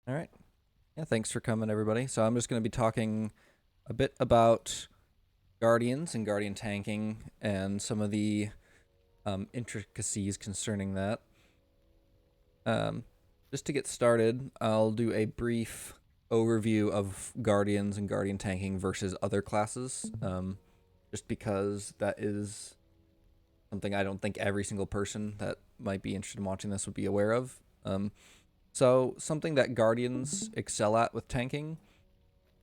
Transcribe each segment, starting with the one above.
All right. Yeah, thanks for coming, everybody. So I'm just going to be talking a bit about Guardians and Guardian tanking and some of the intricacies concerning that. Um, just to get started, I'll do a brief overview of Guardians and Guardian tanking versus other classes, just because that is something I don't think every single person that might be interested in watching this would be aware of. So something that Guardians excel at with tanking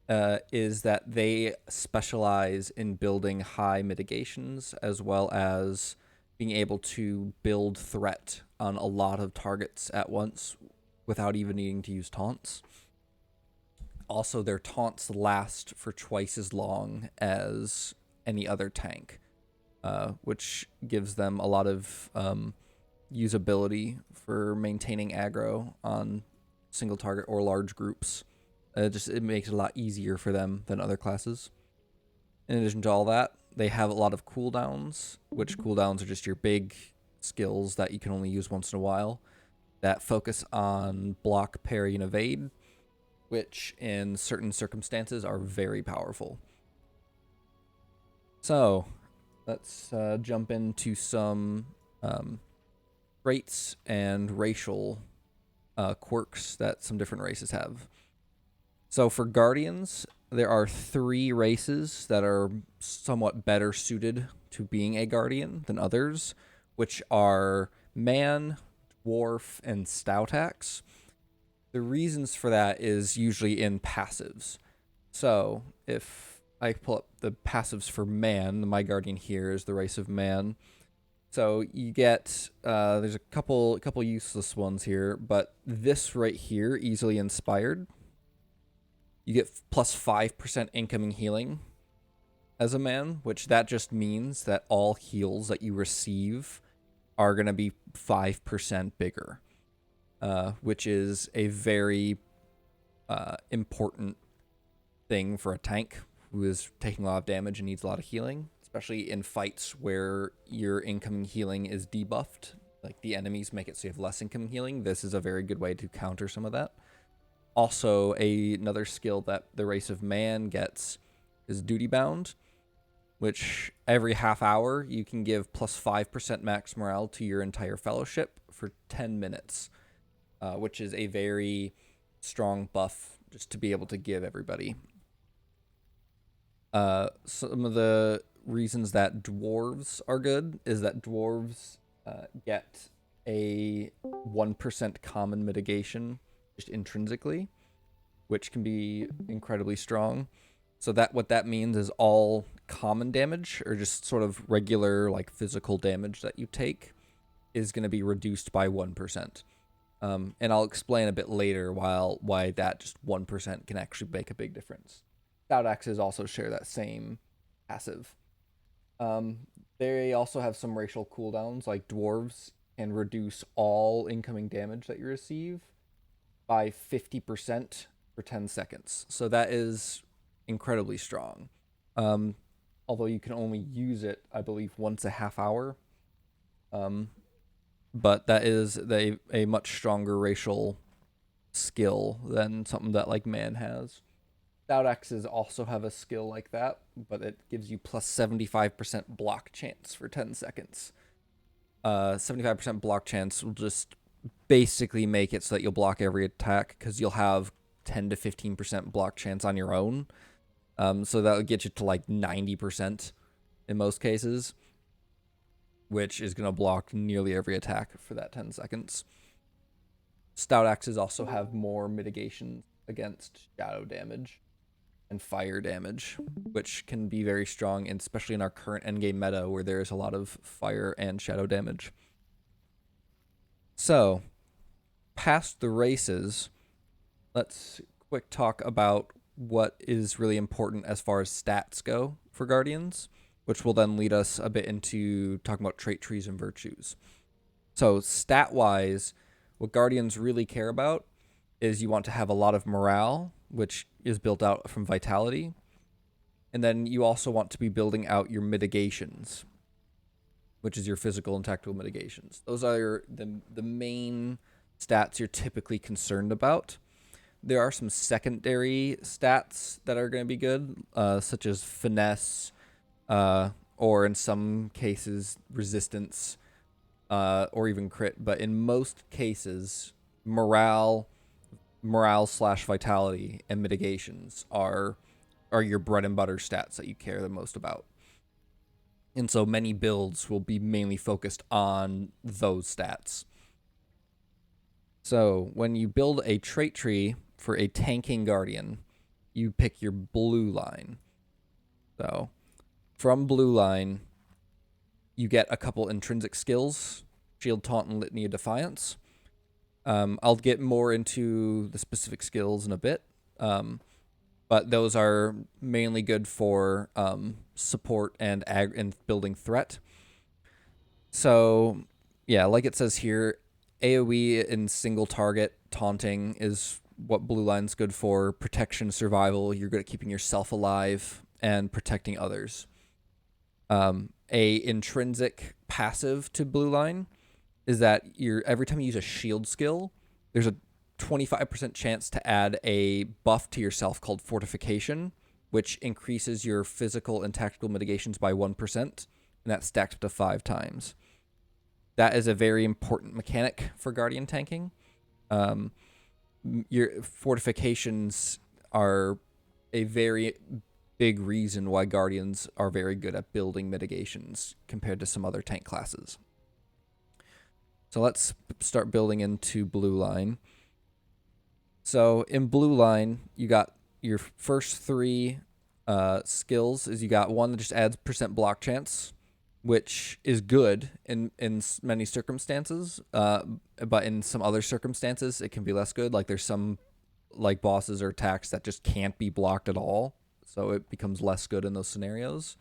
is that they specialize in building high mitigations as well as being able to build threat on a lot of targets at once without even needing to use taunts. Also, their taunts last for twice as long as any other tank, which gives them a lot of usability for maintaining aggro on single target or large groups. It makes it a lot easier for them than other classes. In addition to all that, they have a lot of cooldowns, which cooldowns are just your big skills that you can only use once in a while, that focus on block, parry, and evade, which in certain circumstances are very powerful. So let's jump into some traits and racial quirks that some different races have. So for Guardians, there are 3 races that are somewhat better suited to being a Guardian than others, which are Man, Dwarf, and Stoutaxe. The reasons for that is usually in passives. So if I pull up the passives for Man, my Guardian here is the race of Man. So you get there's a couple useless ones here, but this right here, easily inspired, you get plus 5% incoming healing as a man, which that just means that all heals that you receive are going to be 5% bigger, which is a very important thing for a tank who is taking a lot of damage and needs a lot of healing, especially in fights where your incoming healing is debuffed. Like the enemies make it so you have less incoming healing. This is a very good way to counter some of that. Also, another skill that the race of Man gets is Duty Bound, which every half hour you can give plus 5% max morale to your entire fellowship for 10 minutes, which is a very strong buff just to be able to give everybody. Some of the reasons that dwarves are good is that dwarves get a 1% common mitigation just intrinsically, which can be incredibly strong. So that what that means is all common damage, or just sort of regular like physical damage that you take, is going to be reduced by 1%. And I'll explain a bit later why that just 1% can actually make a big difference. Stout axes also share that same passive. They also have some racial cooldowns, like dwarves can reduce all incoming damage that you receive by 50% for 10 seconds. So that is incredibly strong. Although you can only use it, I believe, once a half hour. But that is a much stronger racial skill than something that like Man has. Stout axes also have a skill like that, but it gives you plus 75% block chance for 10 seconds. 75% block chance will just basically make it so that you'll block every attack, because you'll have 10 to 15% block chance on your own. So that would get you to like 90% in most cases, which is going to block nearly every attack for that 10 seconds. Stout axes also have more mitigation against shadow damage and fire damage, which can be very strong, and especially in our current endgame meta where there is a lot of fire and shadow damage. So, past the races, let's quick talk about what is really important as far as stats go for Guardians, which will then lead us a bit into talking about trait trees and virtues. So, stat-wise, what Guardians really care about is you want to have a lot of morale, which is built out from vitality. And then you also want to be building out your mitigations, which is your physical and tactical mitigations. Those are the main stats you're typically concerned about. There are some secondary stats that are going to be good, such as finesse, or in some cases resistance, or even crit. But in most cases, morale slash vitality and mitigations are your bread and butter stats that you care the most about. And so many builds will be mainly focused on those stats. So when you build a trait tree for a tanking guardian, you pick your blue line. So from blue line, you get a couple intrinsic skills, Shield, Taunt, and Litany of Defiance. I'll get more into the specific skills in a bit, but those are mainly good for support and building threat. So yeah, like it says here, AoE in single target taunting is what blue line's good for. Protection, survival, you're good at keeping yourself alive and protecting others. A intrinsic passive to blue line is that every time you use a shield skill, there's a 25% chance to add a buff to yourself called Fortification, which increases your physical and tactical mitigations by 1%, and that stacks up to 5 times. That is a very important mechanic for Guardian tanking. Your fortifications are a very big reason why Guardians are very good at building mitigations compared to some other tank classes. So let's start building into blue line. So in blue line, you got your first 3 skills. Is you got one that just adds % block chance, which is good in many circumstances, but in some other circumstances it can be less good. Like there's some like bosses or attacks that just can't be blocked at all, so it becomes less good in those scenarios.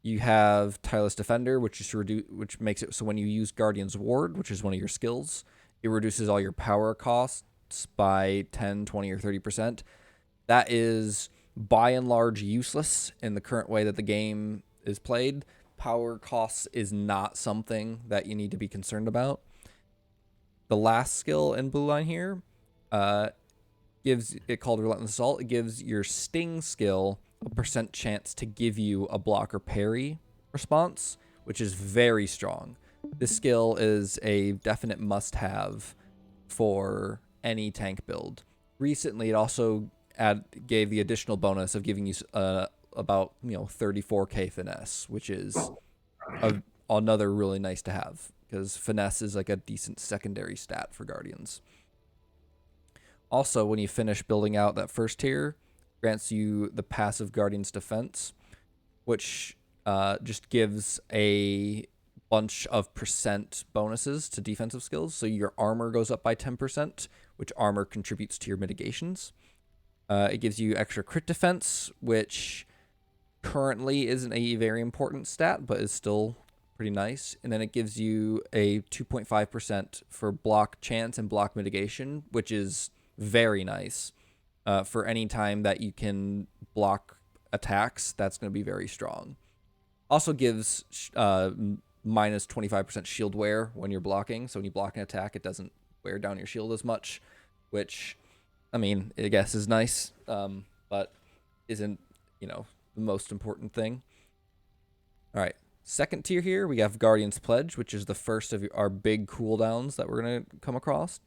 You have Tireless Defender, which makes it so when you use Guardian's Ward, which is one of your skills, it reduces all your power costs by 10, 20, or 30%. That is by and large useless in the current way that the game is played. Power costs is not something that you need to be concerned about. The last skill in blue line here gives it called Relentless Assault. It gives your Sting skill a % chance to give you a block or parry response, which is very strong. This skill is a definite must-have for any tank build. Recently, it also gave the additional bonus of giving you about 34k finesse, which is another really nice to have, because finesse is like a decent secondary stat for Guardians. Also, when you finish building out that first tier, grants you the passive Guardian's Defense, which just gives a bunch of % bonuses to defensive skills. So your armor goes up by 10%, which armor contributes to your mitigations. It gives you extra crit defense, which currently isn't a very important stat, but is still pretty nice. And then it gives you a 2.5% for block chance and block mitigation, which is very nice. For any time that you can block attacks, that's going to be very strong. Also gives minus 25% shield wear when you're blocking. So when you block an attack, it doesn't wear down your shield as much, which, I mean, I guess is nice, but isn't, the most important thing. All right. Second tier here, we have Guardian's Pledge, which is the first of our big cooldowns that we're going to come across.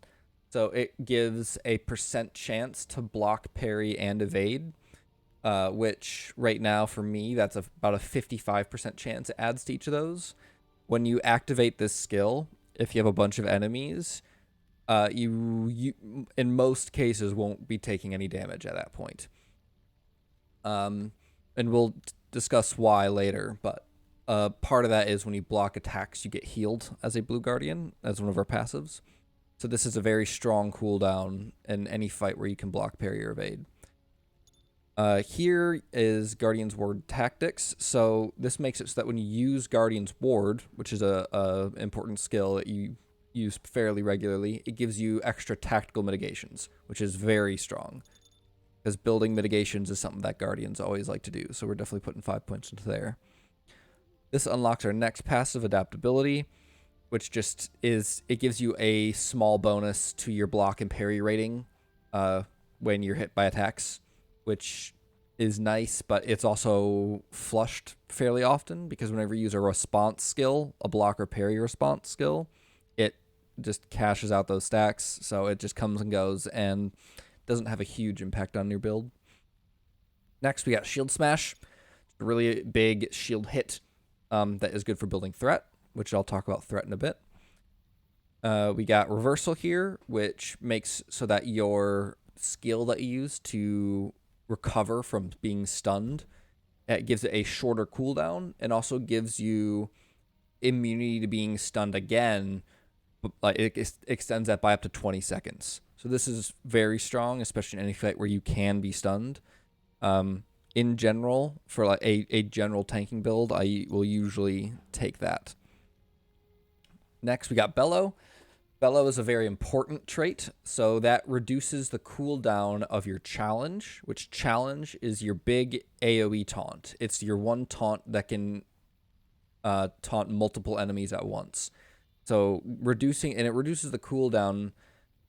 So it gives a % chance to block, parry, and evade, which right now for me, that's about a 55% chance it adds to each of those. When you activate this skill, if you have a bunch of enemies, you in most cases won't be taking any damage at that point. And we'll discuss why later, but part of that is when you block attacks, you get healed as a blue guardian, as one of our passives. So this is a very strong cooldown in any fight where you can block, parry, or evade. Here is Guardian's Ward Tactics. So this makes it so that when you use Guardian's Ward, which is a important skill that you use fairly regularly, it gives you extra tactical mitigations, which is very strong. Because building mitigations is something that Guardians always like to do. So we're definitely putting 5 points into there. This unlocks our next passive, Adaptability, which just is, it gives you a small bonus to your block and parry rating when you're hit by attacks, which is nice, but it's also flushed fairly often because whenever you use a response skill, a block or parry response skill, it just cashes out those stacks, so it just comes and goes and doesn't have a huge impact on your build. Next, we got Shield Smash, a really big shield hit that is good for building threat, which I'll talk about threat in a bit. We got Reversal here, which makes so that your skill that you use to recover from being stunned, it gives it a shorter cooldown and also gives you immunity to being stunned again. Like it extends that by up to 20 seconds. So this is very strong, especially in any fight where you can be stunned. In general, for like a general tanking build, I will usually take that. Next, we got Bellow. Bellow is a very important trait, so that reduces the cooldown of your challenge, which challenge is your big AoE taunt. It's your one taunt that can taunt multiple enemies at once. So it reduces the cooldown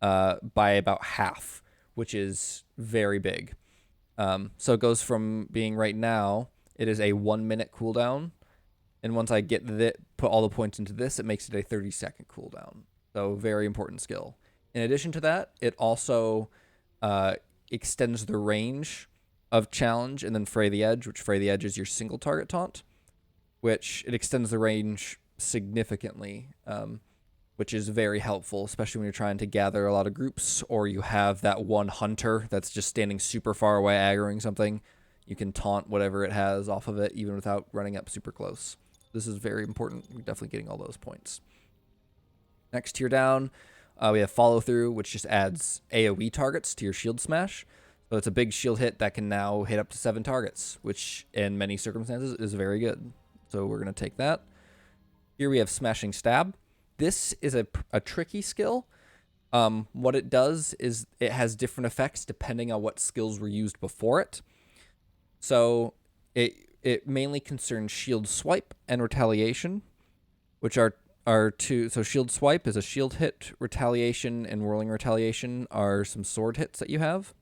by about half, which is very big. So it goes from being right now, it is a 1 minute cooldown, and once I put all the points into this, it makes it a 30-second cooldown. So very important skill. In addition to that, it also extends the range of challenge and then Fray the Edge, which Fray the Edge is your single target taunt, which it extends the range significantly, which is very helpful, especially when you're trying to gather a lot of groups or you have that one hunter that's just standing super far away aggroing something. You can taunt whatever it has off of it even without running up super close. This is very important. You're definitely getting all those points. Next tier down, we have Follow Through, which just adds AoE targets to your Shield Smash. So it's a big shield hit that can now hit up to 7 targets, which in many circumstances is very good. So we're going to take that. Here we have Smashing Stab. This is a tricky skill. What it does is it has different effects depending on what skills were used before it. So it mainly concerns Shield Swipe and Retaliation, which are two. So Shield Swipe is a shield hit. Retaliation and Whirling Retaliation are some sword hits that you have.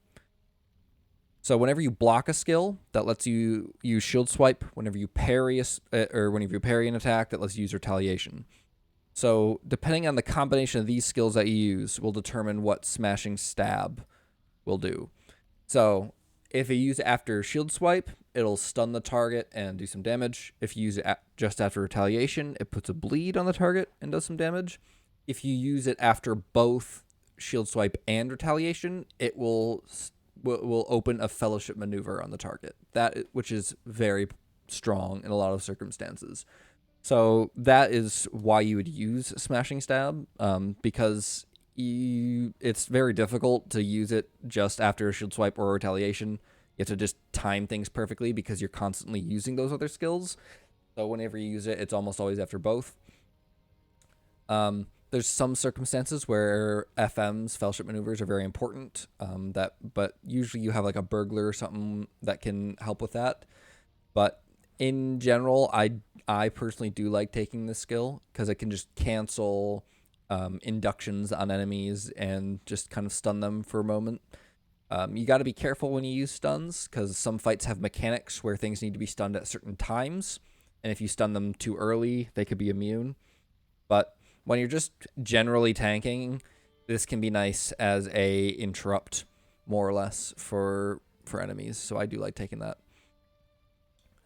So whenever you block a skill, that lets you use Shield Swipe. Whenever you parry whenever you parry an attack, that lets you use Retaliation. So depending on the combination of these skills that you use will determine what Smashing Stab will do. So if you use it after Shield Swipe, it'll stun the target and do some damage. If you use it just after Retaliation, it puts a bleed on the target and does some damage. If you use it after both Shield Swipe and Retaliation, it will open a Fellowship Maneuver on the target, which is very strong in a lot of circumstances. So that is why you would use Smashing Stab, because it's very difficult to use it just after a Shield Swipe or Retaliation. You have to just time things perfectly because you're constantly using those other skills. So whenever you use it, it's almost always after both. There's some circumstances where FM's Fellowship Maneuvers are very important, but usually you have like a burglar or something that can help with that. But in general, I personally do like taking this skill because it can just cancel inductions on enemies and just kind of stun them for a moment. You got to be careful when you use stuns because some fights have mechanics where things need to be stunned at certain times, and if you stun them too early, they could be immune. But when you're just generally tanking, this can be nice as a interrupt, more or less, for enemies. So I do like taking that.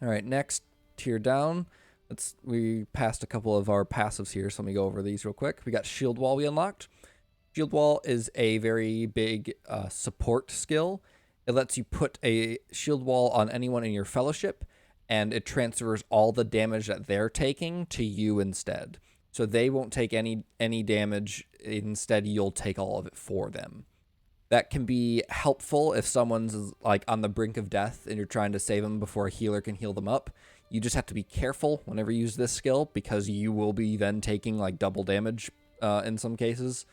All right, next tier down. We passed a couple of our passives here, so let me go over these real quick. We got Shield Wall we unlocked. Shield Wall is a very big support skill. It lets you put a shield wall on anyone in your fellowship, and it transfers all the damage that they're taking to you instead. So they won't take any damage. Instead, you'll take all of it for them. That can be helpful if someone's like on the brink of death and you're trying to save them before a healer can heal them up. You just have to be careful whenever you use this skill because you will be then taking like double damage in some cases.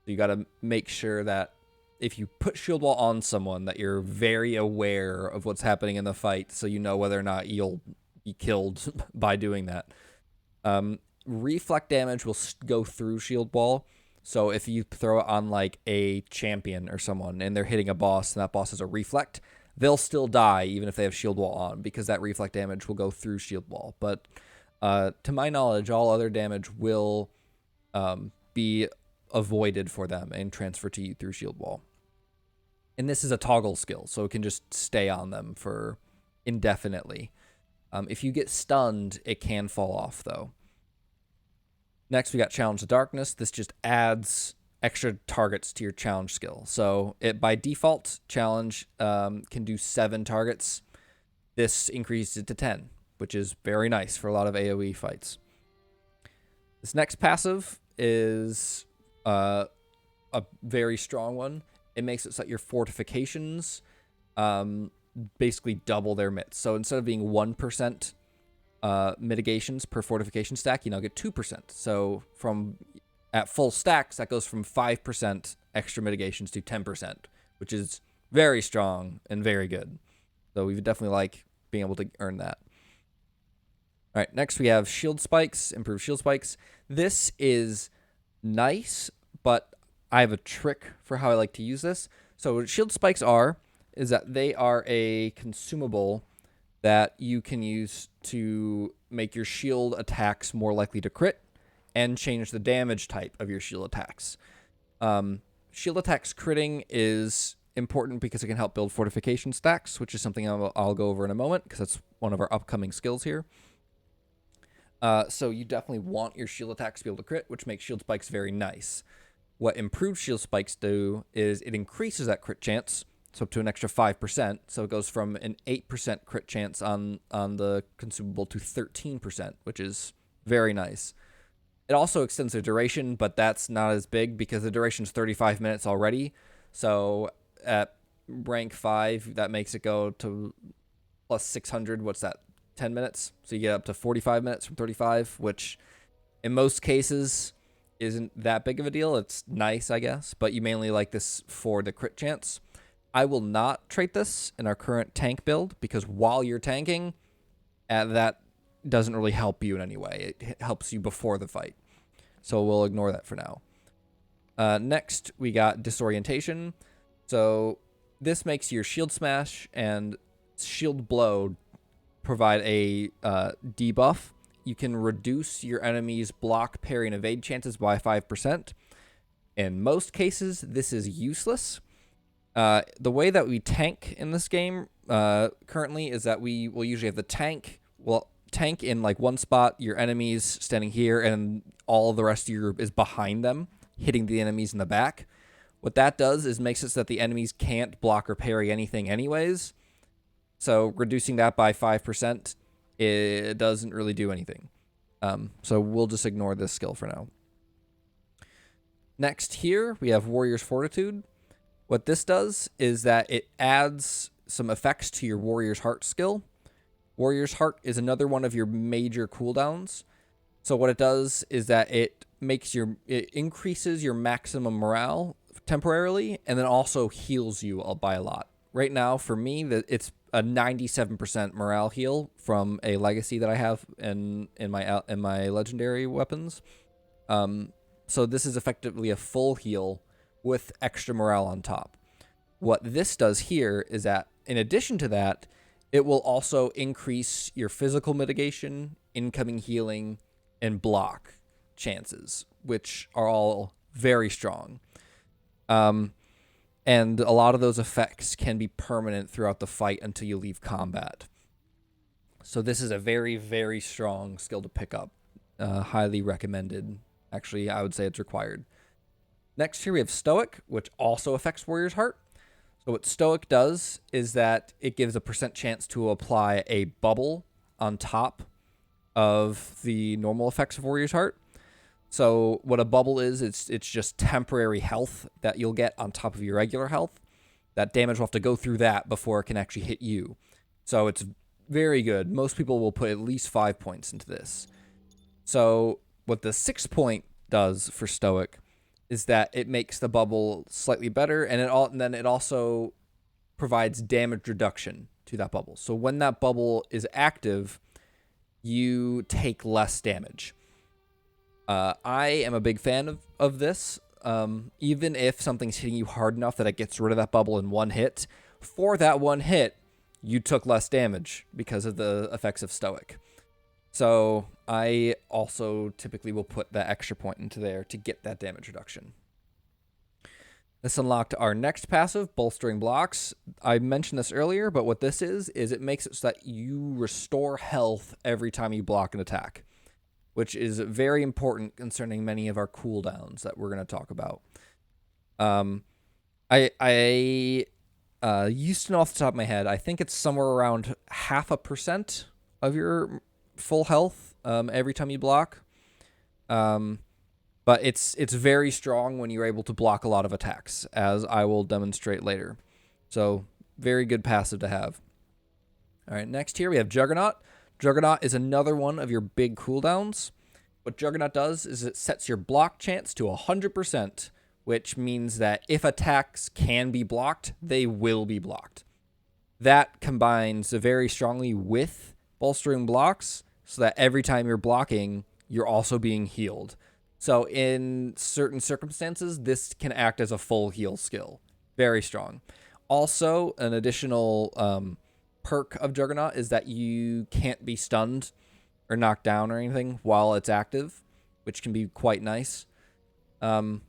So you got to make sure that if you put Shield Wall on someone that you're very aware of what's happening in the fight so you know whether or not you'll be killed by doing that. Reflect damage will go through Shield Wall. So if you throw it on like a champion or someone and they're hitting a boss and that boss has a reflect, they'll still die even if they have shield wall on, because that reflect damage will go through shield wall. But to my knowledge, all other damage will be avoided for them and transfer to you through shield wall. And this is a toggle skill, so it can just stay on them for indefinitely. If you get stunned, it can fall off though. Next, we got Challenge the Darkness. This just adds extra targets to your challenge skill. So it by default, challenge can do 7 targets. This increases it to 10, which is very nice for a lot of AoE fights. This next passive is a very strong one. It makes it so that your fortifications basically double their mits. So instead of being 1% mitigations per fortification stack, you now get 2%. So at full stacks, that goes from 5% extra mitigations to 10%, which is very strong and very good. So we would definitely like being able to earn that. All right, next we have shield spikes, improved shield spikes. This is nice, but I have a trick for how I like to use this. So what shield spikes is that they are a consumable that you can use to make your shield attacks more likely to crit and change the damage type of your shield attacks. Shield attacks critting is important because it can help build fortification stacks, which is something I'll go over in a moment because that's one of our upcoming skills here. So you definitely want your shield attacks to be able to crit, which makes shield spikes very nice. What improved shield spikes do is it increases that crit chance, so up to an extra 5%. So it goes from an 8% crit chance on the consumable to 13%, which is very nice. It also extends the duration, but that's not as big because the duration is 35 minutes already. So at rank 5, that makes it go to plus 600. What's that? 10 minutes. So you get up to 45 minutes from 35, which in most cases isn't that big of a deal. It's nice, I guess, but you mainly like this for the crit chance. I will not trait this in our current tank build because while you're tanking, that doesn't really help you in any way. It helps you before the fight. So we'll ignore that for now. Next, we got disorientation. So this makes your shield smash and shield blow provide a debuff. You can reduce your enemy's block, parry, and evade chances by 5%. In most cases, this is useless. The way that we tank in this game currently is that we will usually have the tank. Well, tank in like one spot, your enemies standing here, and all the rest of your group is behind them, hitting the enemies in the back. What that does is makes it so that the enemies can't block or parry anything anyways. So reducing that by 5%, it doesn't really do anything. So we'll just ignore this skill for now. Next here, we have Warrior's Fortitude. What this does is that it adds some effects to your Warrior's Heart skill. Warrior's Heart is another one of your major cooldowns. So what it does is that it increases your maximum morale temporarily, and then also heals you by a lot. Right now, for me, it's a 97% morale heal from a legacy that I have in my legendary weapons. So this is effectively a full heal with extra morale on top. What this does here is that, in addition to that, it will also increase your physical mitigation, incoming healing, and block chances, which are all very strong. And a lot of those effects can be permanent throughout the fight until you leave combat. So this is a very, very strong skill to pick up. Highly recommended. Actually, I would say it's required. Next here we have Stoic, which also affects Warrior's Heart. So what Stoic does is that it gives a % chance to apply a bubble on top of the normal effects of Warrior's Heart. So what a bubble is, it's just temporary health that you'll get on top of your regular health. That damage will have to go through that before it can actually hit you. So it's very good. Most people will put at least 5 points into this. So what the 6 point does for Stoic is that it makes the bubble slightly better, and then it also provides damage reduction to that bubble. So when that bubble is active, you take less damage. I am a big fan of this. Even if something's hitting you hard enough that it gets rid of that bubble in one hit, for that one hit, you took less damage because of the effects of Stoic. So I also typically will put that extra point into there to get that damage reduction. This unlocked our next passive, Bolstering Blocks. I mentioned this earlier, but what this is it makes it so that you restore health every time you block an attack, which is very important concerning many of our cooldowns that we're going to talk about. I used to know off the top of my head, I think it's somewhere around 0.5% of your full health every time you block. But it's very strong when you're able to block a lot of attacks, as I will demonstrate later. So very good passive to have. All right, next here we have Juggernaut. Juggernaut is another one of your big cooldowns. What Juggernaut does is it sets your block chance to 100%, which means that if attacks can be blocked, they will be blocked. That combines very strongly with Bolstering Blocks, so that every time you're blocking, you're also being healed. So in certain circumstances, this can act as a full heal skill. Very strong. Also, an additional perk of Juggernaut is that you can't be stunned or knocked down or anything while it's active, which can be quite nice. You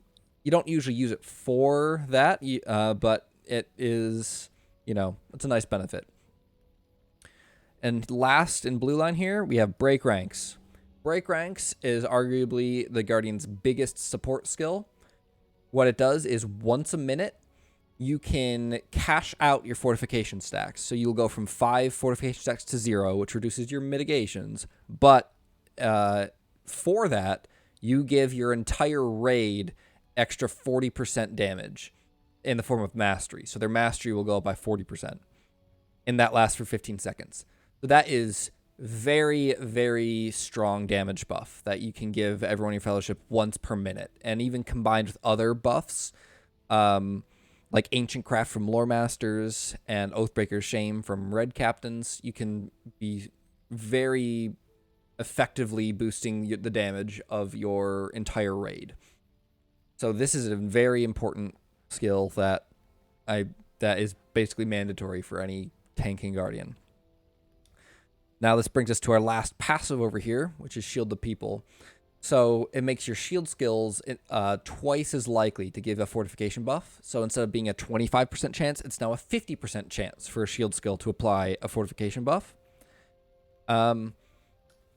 don't usually use it for that, but it is, it's a nice benefit. And last in blue line here, we have Break Ranks. Break Ranks is arguably the Guardian's biggest support skill. What it does is once a minute, you can cash out your fortification stacks. So you'll go from 5 fortification stacks to 0, which reduces your mitigations. But for that, you give your entire raid extra 40% damage in the form of mastery. So their mastery will go up by 40%. And that lasts for 15 seconds. So that is very, very strong damage buff that you can give everyone in your fellowship once per minute. And even combined with other buffs, like Ancient Craft from Lore Masters and Oathbreaker's Shame from Red Captains, you can be very effectively boosting the damage of your entire raid. So this is a very important skill that is basically mandatory for any tanking Guardian. Now this brings us to our last passive over here, which is Shield the People. So it makes your shield skills twice as likely to give a fortification buff. So instead of being a 25% chance, it's now a 50% chance for a shield skill to apply a fortification buff. And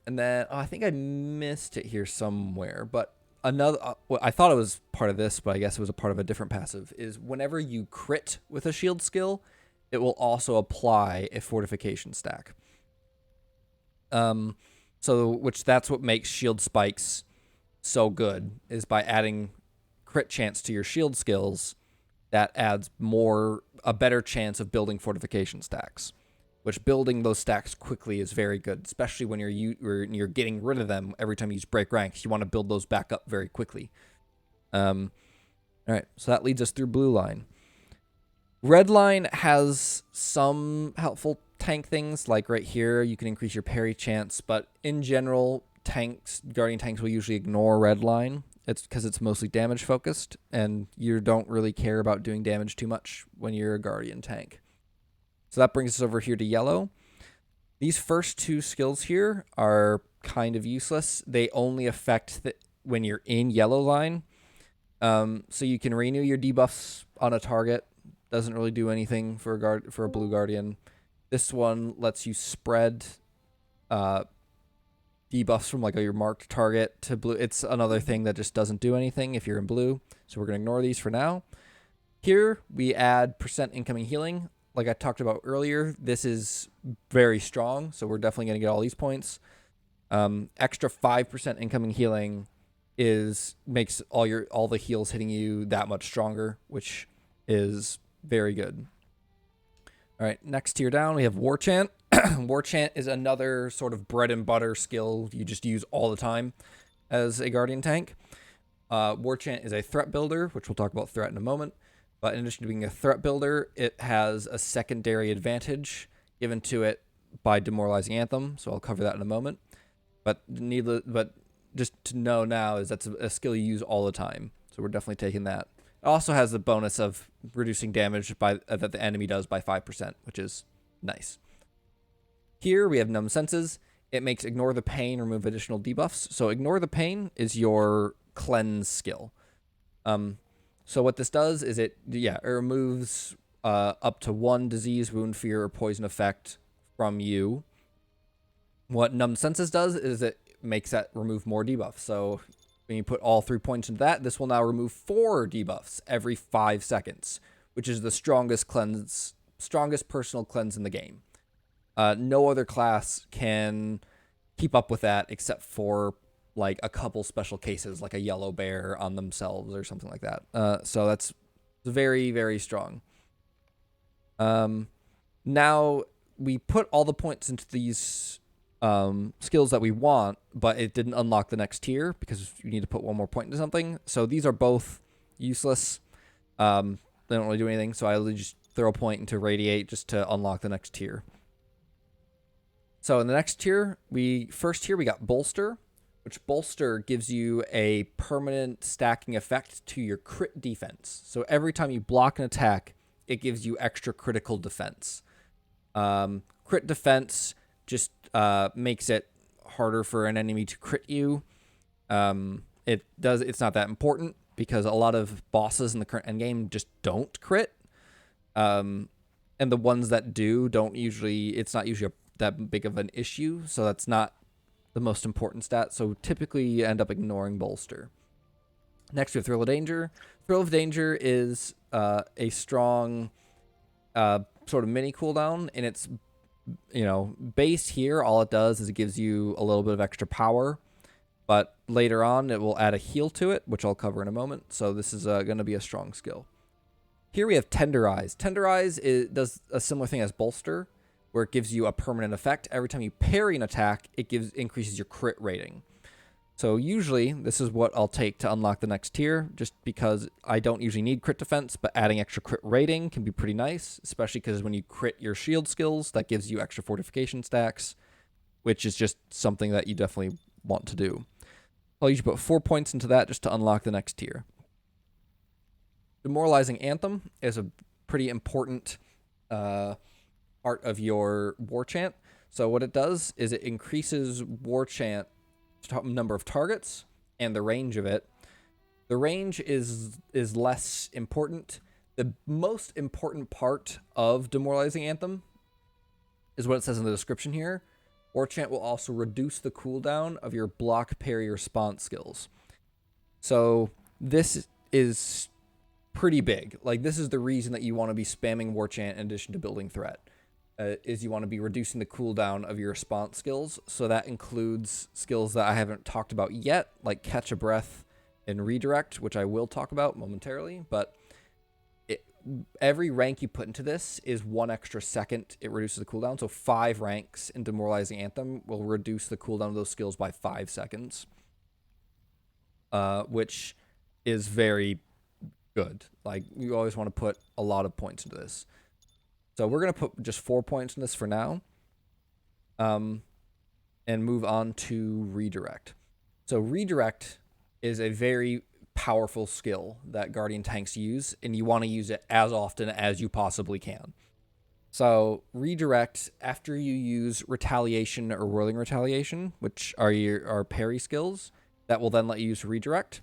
then I think I missed it here somewhere, but another, I thought it was part of this, but I guess it was a part of a different passive, is whenever you crit with a shield skill, it will also apply a fortification stack. That's what makes shield spikes so good, is by adding crit chance to your shield skills, that adds a better chance of building fortification stacks, which building those stacks quickly is very good, especially when you're getting rid of them every time you use Break Ranks. You want to build those back up very quickly. All right, so that leads us through blue line. Red line has some helpful tank things, like right here, you can increase your parry chance, but in general, Guardian tanks will usually ignore red line. It's because it's mostly damage focused, and you don't really care about doing damage too much when you're a Guardian tank. So that brings us over here to yellow. These first two skills here are kind of useless. They only affect when you're in yellow line. So you can renew your debuffs on a target. Doesn't really do anything for a blue Guardian. This one lets you spread debuffs from your marked target to blue. It's another thing that just doesn't do anything if you're in blue. So we're going to ignore these for now. Here we add % incoming healing. Like I talked about earlier, this is very strong, so we're definitely going to get all these points. Extra 5% incoming healing makes all the heals hitting you that much stronger, which is very good. All right, next tier down, we have War Chant. War Chant is another sort of bread and butter skill you just use all the time as a Guardian tank. War Chant is a threat builder, which we'll talk about threat in a moment. But in addition to being a threat builder, it has a secondary advantage given to it by Demoralizing Anthem, so I'll cover that in a moment. But just to know now is that's a skill you use all the time. So we're definitely taking that. It also has the bonus of reducing damage by that the enemy does by 5%, which is nice. Here we have Numb Senses. It makes Ignore the Pain, remove additional debuffs. So Ignore the Pain is your cleanse skill. So what this does is it removes up to 1 disease, wound, fear, or poison effect from you. What Numb Senses does is it makes that remove more debuffs. So when you put all 3 points into that, this will now remove 4 debuffs every 5 seconds, which is the strongest personal cleanse in the game. No other class can keep up with that except for like a couple special cases, like a yellow bear on themselves or something like that. So that's very, very strong. Now we put all the points into these skills that we want, but it didn't unlock the next tier because you need to put 1 more point into something. So these are both useless. They don't really do anything. So I just throw a point into Radiate just to unlock the next tier. So in the next tier, first tier we got Bolster, which Bolster gives you a permanent stacking effect to your crit defense. So every time you block an attack, it gives you extra critical defense. Crit defense just makes it harder for an enemy to crit you. It's not that important because a lot of bosses in the current endgame just don't crit. And the ones that do it's not usually that big of an issue, so that's not the most important stat. So typically you end up ignoring Bolster. Next we have Thrill of Danger. Thrill of Danger is a strong sort of mini cooldown, and it's base here. All it does is it gives you a little bit of extra power, but later on it will add a heal to it, which I'll cover in a moment. So this is going to be a strong skill. Here we have Tenderize. Tenderize does a similar thing as Bolster, where it gives you a permanent effect. Every time you parry an attack, it increases your crit rating. So usually, this is what I'll take to unlock the next tier, just because I don't usually need crit defense, but adding extra crit rating can be pretty nice, especially because when you crit your shield skills, that gives you extra fortification stacks, which is just something that you definitely want to do. I'll usually put 4 points into that just to unlock the next tier. Demoralizing Anthem is a pretty important part of your war chant. So what it does is it increases war chant number of targets and the range of it. The range is less important. The most important part of Demoralizing Anthem is what it says in the description here. War chant will also reduce the cooldown of your block, parry, response skills. So this is pretty big. Like, this is the reason that you want to be spamming war chant in addition to building threat. Is you want to be reducing the cooldown of your response skills. So that includes skills that I haven't talked about yet, like Catch a Breath and Redirect, which I will talk about momentarily. But every rank you put into this is 1 extra second it reduces the cooldown. So 5 ranks in Demoralizing Anthem will reduce the cooldown of those skills by 5 seconds, which is very good. Like, you always want to put a lot of points into this. So we're going to put just 4 points in this for now, and move on to Redirect. So Redirect is a very powerful skill that Guardian tanks use, and you want to use it as often as you possibly can. So Redirect, after you use Retaliation or Whirling Retaliation, which are your parry skills, that will then let you use Redirect.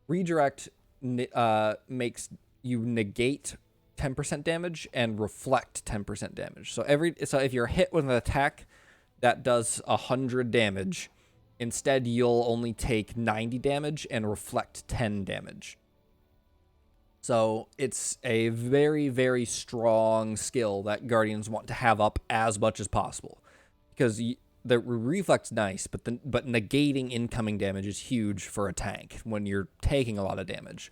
Redirect makes you negate 10% damage and reflect 10% damage. So if you're hit with an attack that does 100 damage, instead you'll only take 90 damage and reflect 10 damage. So it's a very, very strong skill that Guardians want to have up as much as possible, because the reflex nice, but negating incoming damage is huge for a tank when you're taking a lot of damage.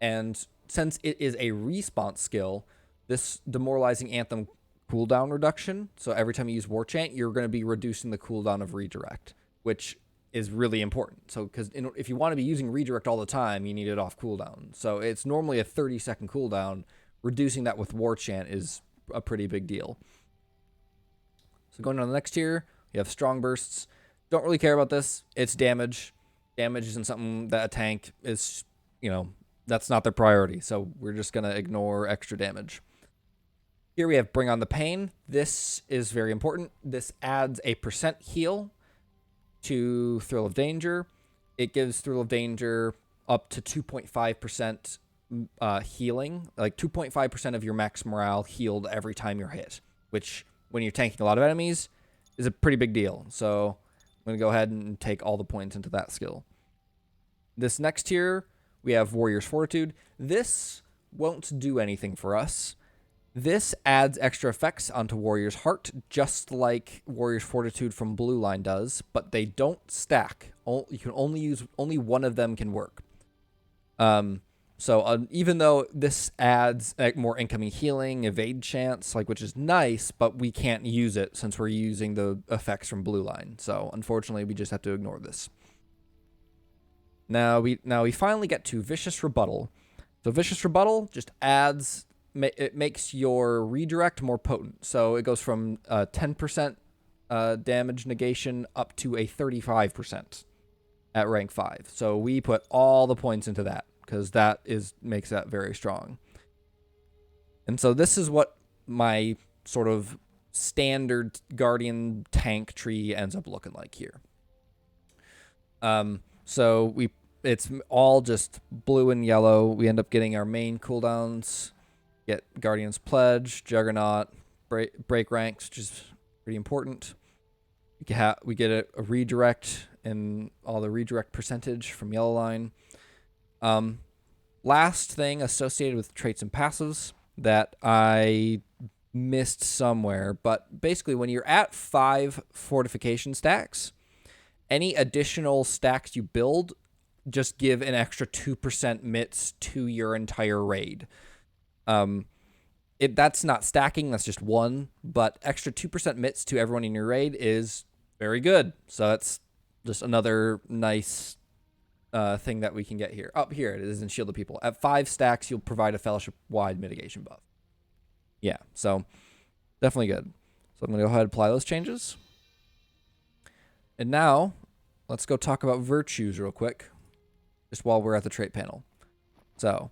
And since it is a response skill, this Demoralizing Anthem cooldown reduction, so every time you use War Chant, you're going to be reducing the cooldown of Redirect, which is really important. So, because if you want to be using Redirect all the time, you need it off cooldown. So it's normally a 30-second cooldown. Reducing that with War Chant is a pretty big deal. So going on to the next tier, you have Strong Bursts. Don't really care about this. It's damage. Damage isn't something that a tank is you know, that's not their priority. So we're just going to ignore extra damage. Here we have Bring on the Pain. This is very important. This adds a % heal to Thrill of Danger. It gives Thrill of Danger up to 2.5% healing, like 2.5% of your max morale healed every time you're hit, which when you're tanking a lot of enemies is a pretty big deal. So I'm going to go ahead and take all the points into that skill. This next tier, we have Warrior's Fortitude. This won't do anything for us. This adds extra effects onto Warrior's Heart, just like Warrior's Fortitude from Blue Line does, but they don't stack. You can only use, only one of them can work. So even though this adds more incoming healing, evade chance, which is nice, but we can't use it since we're using the effects from Blue Line. So unfortunately, we just have to ignore this. Now we finally get to Vicious Rebuttal. So Vicious Rebuttal just adds, it makes your redirect more potent. So it goes from 10% damage negation up to a 35% at rank 5. So we put all the points into that, because that makes that very strong. And so this is what my sort of standard Guardian tank tree ends up looking like here. So it's all just blue and yellow. We end up getting our main cooldowns, get Guardian's Pledge, Juggernaut, break ranks, which is pretty important. We get a redirect and all the redirect percentage from Yellow Line. Last thing associated with traits and passives that I missed somewhere, but basically when you're at 5 fortification stacks, any additional stacks you build just give an extra 2% mits to your entire raid. That's not stacking, that's just 1, but extra 2% mits to everyone in your raid is very good. So that's just another nice thing that we can get here. Up here it is in Shield of People. At 5 stacks, you'll provide a fellowship-wide mitigation buff. Yeah, so definitely good. So I'm going to go ahead and apply those changes. And now, let's go talk about virtues real quick, just while we're at the trait panel. So,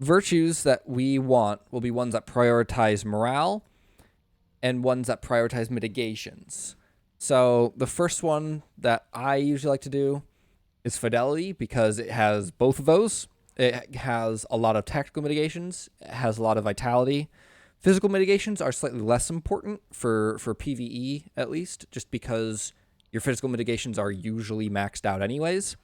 virtues that we want will be ones that prioritize morale and ones that prioritize mitigations. So, the first one that I usually like to do is Fidelity, because it has both of those. It has a lot of tactical mitigations. It has a lot of vitality. Physical mitigations are slightly less important for PvE, at least, just because your physical mitigations are usually maxed out anyways.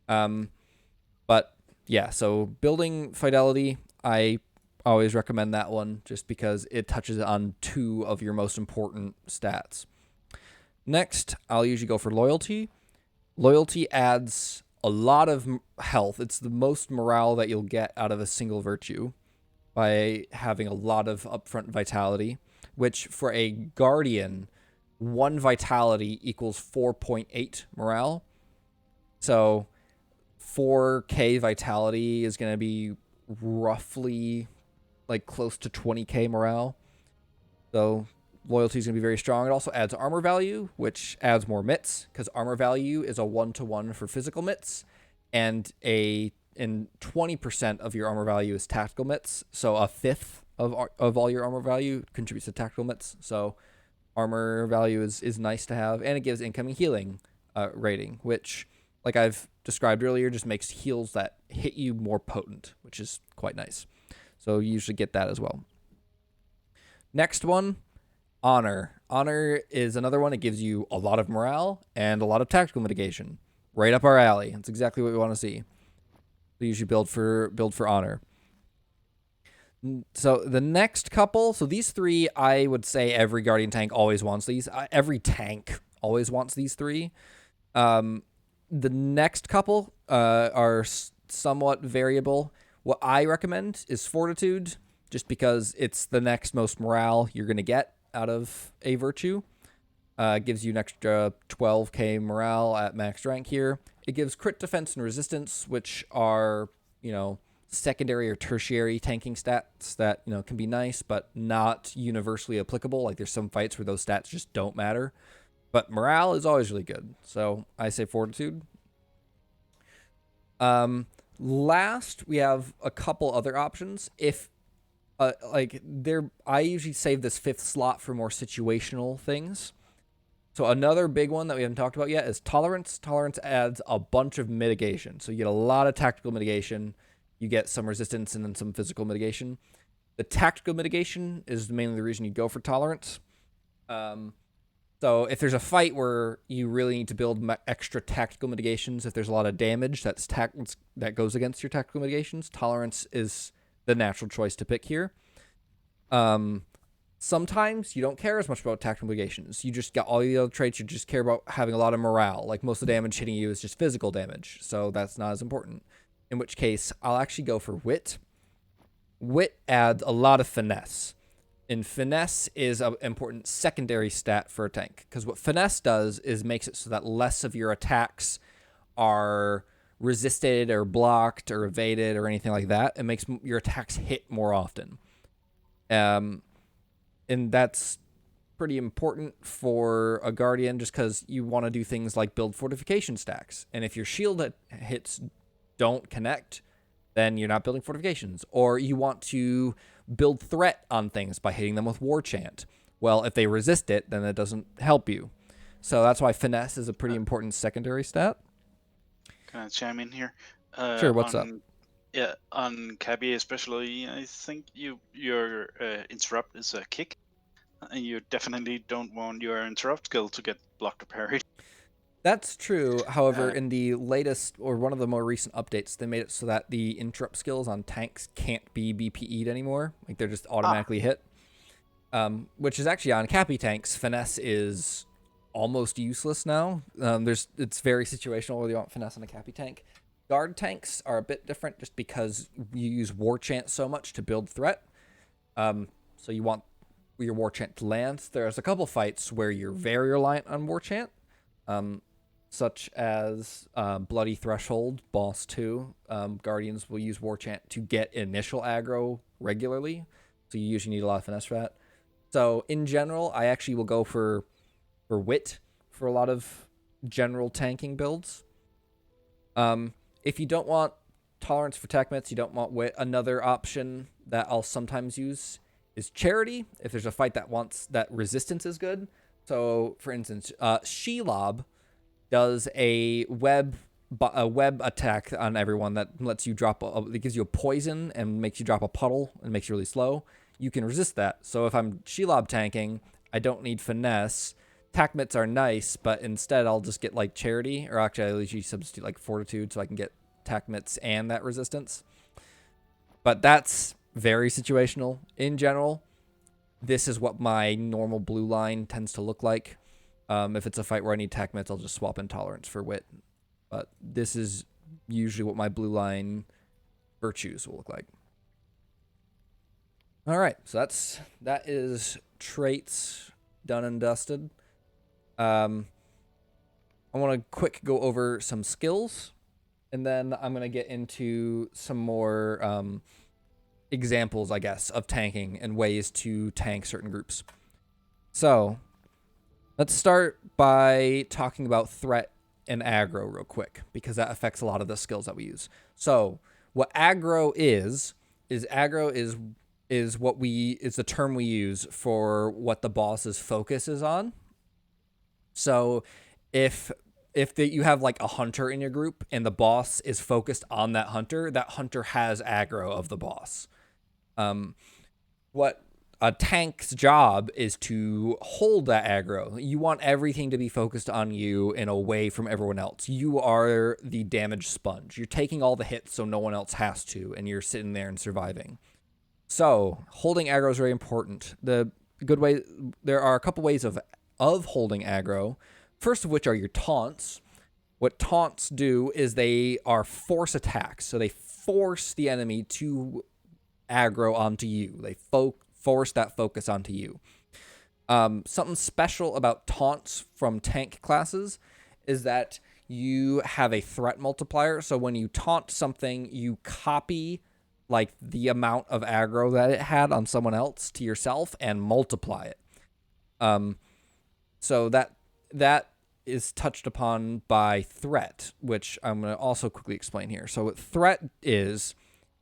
But yeah, so building Fidelity, I always recommend that one just because it touches on 2 of your most important stats. Next, I'll usually go for Loyalty. Loyalty adds a lot of health. It's the most morale that you'll get out of a single virtue by having a lot of upfront vitality, which for a Guardian, 1 vitality equals 4.8 morale. So 4k vitality is going to be roughly close to 20k morale. So Loyalty is going to be very strong. It also adds armor value, which adds more mits, because armor value is a 1-to-1 for physical mits, and 20% of your armor value is tactical mits. So a 1/5 of all your armor value contributes to tactical mits. So armor value is nice to have, and it gives incoming healing rating, which, like I've described earlier, just makes heals that hit you more potent, which is quite nice. So you usually get that as well. Next one, Honor. Honor is another one. It gives you a lot of morale and a lot of tactical mitigation. Right up our alley. That's exactly what we want to see. We usually build for Honor. So the next couple, so these 3, I would say every Guardian tank always wants these. Every tank always wants these 3. The next couple are somewhat variable. What I recommend is Fortitude, just because it's the next most morale you're going to get out of a virtue. Gives you an extra 12k morale at max rank here. It gives crit defense and resistance, which are, secondary or tertiary tanking stats that, can be nice, but not universally applicable. There's some fights where those stats just don't matter. But morale is always really good. So I say Fortitude. Last, we have a couple other options. If I usually save this 5th slot for more situational things. So another big one that we haven't talked about yet is tolerance. Tolerance adds a bunch of mitigation. So you get a lot of tactical mitigation. You get some resistance and then some physical mitigation. The tactical mitigation is mainly the reason you go for tolerance. So if there's a fight where you really need to build extra tactical mitigations, if there's a lot of damage that goes against your tactical mitigations, tolerance is the natural choice to pick here. Sometimes you don't care as much about tactical mitigations. You just got all the other traits. You just care about having a lot of morale. Like most of the damage hitting you is just physical damage, so that's not as important. In which case, I'll actually go for wit. Wit adds a lot of finesse. And finesse is an important secondary stat for a tank. Because what finesse does is makes it so that less of your attacks are resisted or blocked or evaded or anything like that. It makes your attacks hit more often. And that's pretty important for a Guardian just because you want to do things like build fortification stacks. And if your shield hits don't connect, then you're not building fortifications. Or you want to build threat on things by hitting them with War Chant. Well, if they resist it, then it doesn't help you. So that's why finesse is a pretty important secondary stat. Can I chime in here? Sure, what's up? Yeah, on Cabby especially, I think your interrupt is a kick. And you definitely don't want your interrupt skill to get blocked or parried. That's true. However, in the latest or one of the more recent updates, they made it so that the interrupt skills on tanks can't be BPE'd anymore. Like they're just automatically hit. Which is actually on Cappy tanks, finesse is almost useless now. It's very situational whether you want finesse on a Cappy tank. Guard tanks are a bit different just because you use War Chant so much to build threat. So you want your War Chant to land. There's a couple fights where you're very reliant on War Chant, such as Bloody Threshold, Boss 2. Guardians will use War Chant to get initial aggro regularly, so you usually need a lot of finesse for that. So in general, I actually will go for wit for a lot of general tanking builds. If you don't want tolerance for tech mits, you don't want wit, another option that I'll sometimes use is charity. If there's a fight that wants that resistance is good. So for instance, Shelob does a web attack on everyone that lets you drop it gives you a poison and makes you drop a puddle and makes you really slow. You can resist that. So if I'm Shelob tanking, I don't need finesse. Tac mits are nice, but instead I'll just get like charity, or actually I'll usually substitute like fortitude so I can get tac mits and that resistance. But that's very situational. In general, this is what my normal blue line tends to look like. If it's a fight where I need tac mits, I'll just swap intolerance for wit. But this is usually what my blue line virtues will look like. All right, so that is traits done and dusted. I want to quick go over some skills, and then I'm going to get into some more examples, I guess, of tanking and ways to tank certain groups. So let's start by talking about threat and aggro real quick, because that affects a lot of the skills that we use. So what aggro is aggro is the term we use for what the boss's focus is on. So if you have like a hunter in your group and the boss is focused on that hunter has aggro of the boss. What a tank's job is to hold that aggro. You want everything to be focused on you and away from everyone else. You are the damage sponge. You're taking all the hits so no one else has to, and you're sitting there and surviving. So holding aggro is very important. There are a couple ways of holding aggro, first of which are your taunts. What taunts do is they are force attacks. So they force the enemy to aggro onto you. They force that focus onto you. Something special about taunts from tank classes is that you have a threat multiplier. So when you taunt something, you copy like the amount of aggro that it had on someone else to yourself and multiply it. So that is touched upon by threat, which I'm going to also quickly explain here. So what threat is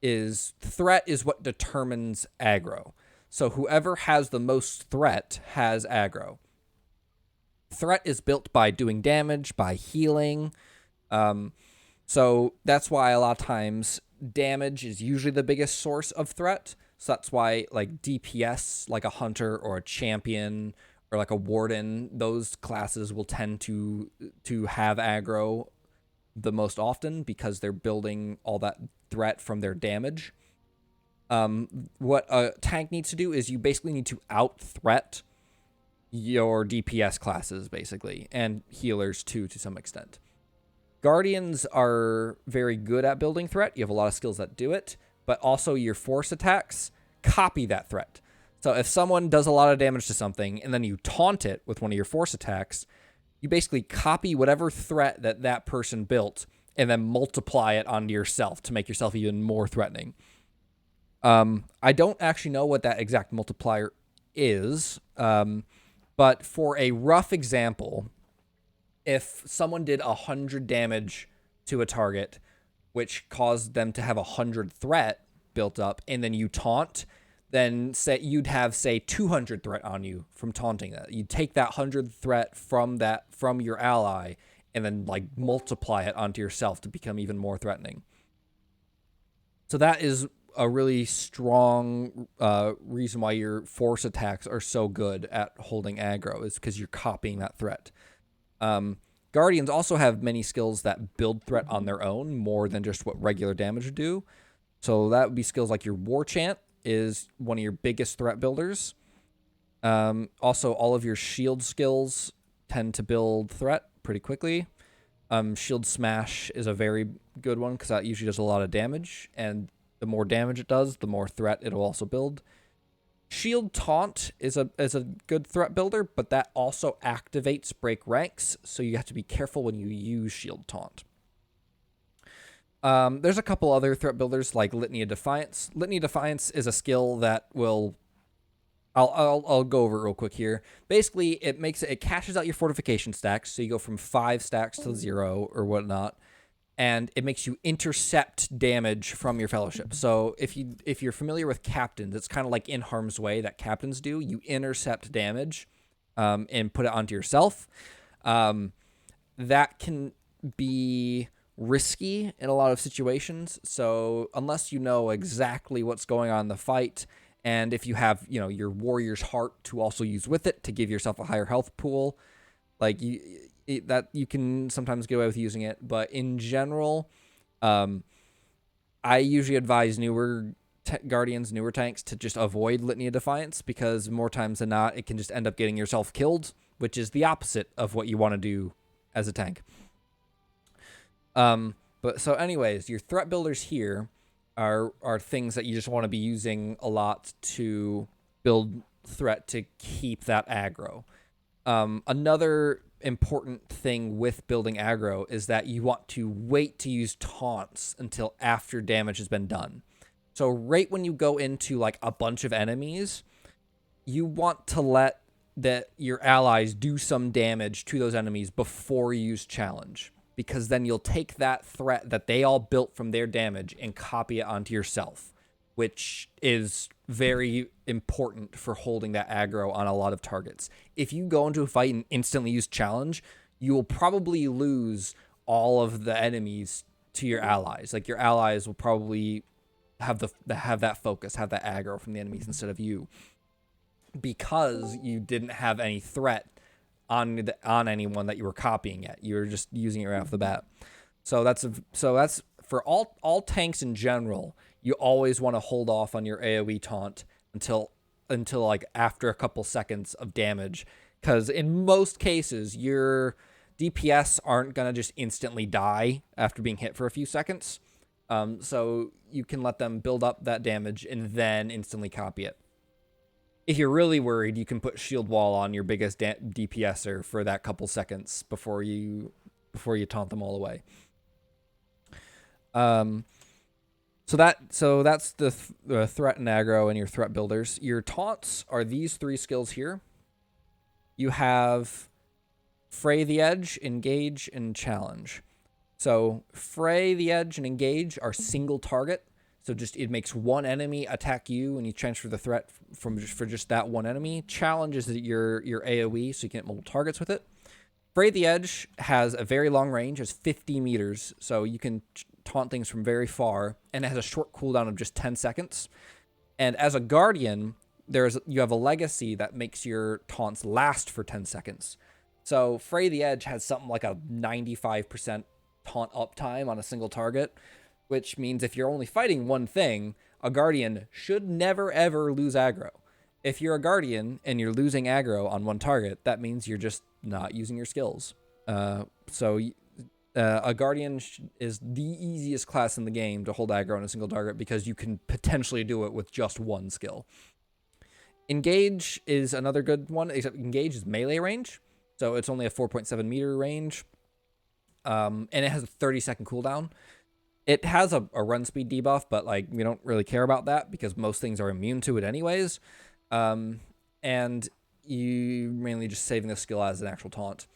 threat is what determines aggro. So whoever has the most threat has aggro. Threat is built by doing damage, by healing. So that's why a lot of times damage is usually the biggest source of threat. So that's why like DPS, like a hunter or a champion or like a warden, those classes will tend to have aggro the most often because they're building all that threat from their damage. What a tank needs to do is you basically need to out-threat your DPS classes, basically, and healers too, to some extent. Guardians are very good at building threat. You have a lot of skills that do it, but also your force attacks copy that threat. So if someone does a lot of damage to something and then you taunt it with one of your force attacks, you basically copy whatever threat that person built and then multiply it onto yourself to make yourself even more threatening. I don't actually know what that exact multiplier is, but for a rough example, if someone did 100 damage to a target, which caused them to have 100 threat built up, and then you taunt, then say you'd have, say, 200 threat on you from taunting that. You'd take that 100 threat from your ally and then like multiply it onto yourself to become even more threatening. So that is a really strong reason why your force attacks are so good at holding aggro, is because you're copying that threat. Guardians also have many skills that build threat on their own more than just what regular damage would do. So that would be skills like your War Chant is one of your biggest threat builders. Also, all of your shield skills tend to build threat pretty quickly. Shield Smash is a very good one because that usually does a lot of damage, and the more damage it does, the more threat it'll also build. Shield Taunt is a good threat builder, but that also activates break ranks, so you have to be careful when you use Shield Taunt. There's a couple other threat builders like Litany of Defiance. Litany of Defiance is a skill that will... I'll go over it real quick here. Basically, it cashes out your fortification stacks, so you go from 5 stacks to 0 or whatnot, and it makes you intercept damage from your fellowship. So if you're familiar with captains, it's kind of like in harm's way that captains do. You intercept damage and put it onto yourself. That can be risky in a lot of situations. So unless you know exactly what's going on in the fight, and if you have your warrior's heart to also use with it to give yourself a higher health pool, like you can sometimes get away with using it. But in general, I usually advise newer Guardians, newer tanks to just avoid Litany of Defiance, because more times than not, it can just end up getting yourself killed, which is the opposite of what you want to do as a tank. But so anyways, your threat builders here are things that you just want to be using a lot to build threat to keep that aggro. Another important thing with building aggro is that you want to wait to use taunts until after damage has been done. So right when you go into like a bunch of enemies, you want to let your allies do some damage to those enemies before you use challenge, because then you'll take that threat that they all built from their damage and copy it onto yourself, which is very important for holding that aggro on a lot of targets. If you go into a fight and instantly use challenge, you will probably lose all of the enemies to your allies. Like your allies will probably have that focus, have that aggro from the enemies instead of you, because you didn't have any threat on anyone that you were copying at. You were just using it right off the bat. So that's for all tanks in general. You always want to hold off on your AoE taunt until like after a couple seconds of damage, because in most cases your DPS aren't gonna just instantly die after being hit for a few seconds. So you can let them build up that damage and then instantly copy it. If you're really worried, you can put shield wall on your biggest DPSer for that couple seconds before you taunt them all away. So that's the threat and aggro and your threat builders. Your taunts are these 3 skills here. You have Fray the Edge, Engage, and Challenge. So Fray the Edge and Engage are single target. So just it makes one enemy attack you, and you transfer the threat for just that one enemy. Challenge is your AoE, so you can hit multiple targets with it. Fray the Edge has a very long range, it's 50 meters, so you can taunt things from very far, and it has a short cooldown of just 10 seconds. And as a Guardian, you have a legacy that makes your taunts last for 10 seconds. So Fray the Edge has something like a 95% taunt uptime on a single target, which means if you're only fighting one thing, a Guardian should never ever lose aggro. If you're a Guardian and you're losing aggro on one target, that means you're just not using your skills. So a Guardian is the easiest class in the game to hold aggro on a single target because you can potentially do it with just one skill. Engage is another good one, except Engage is melee range, so it's only a 4.7 meter range, and it has a 30-second cooldown. It has a run speed debuff, but like we don't really care about that because most things are immune to it anyways. And you mainly just saving the skill as an actual taunt.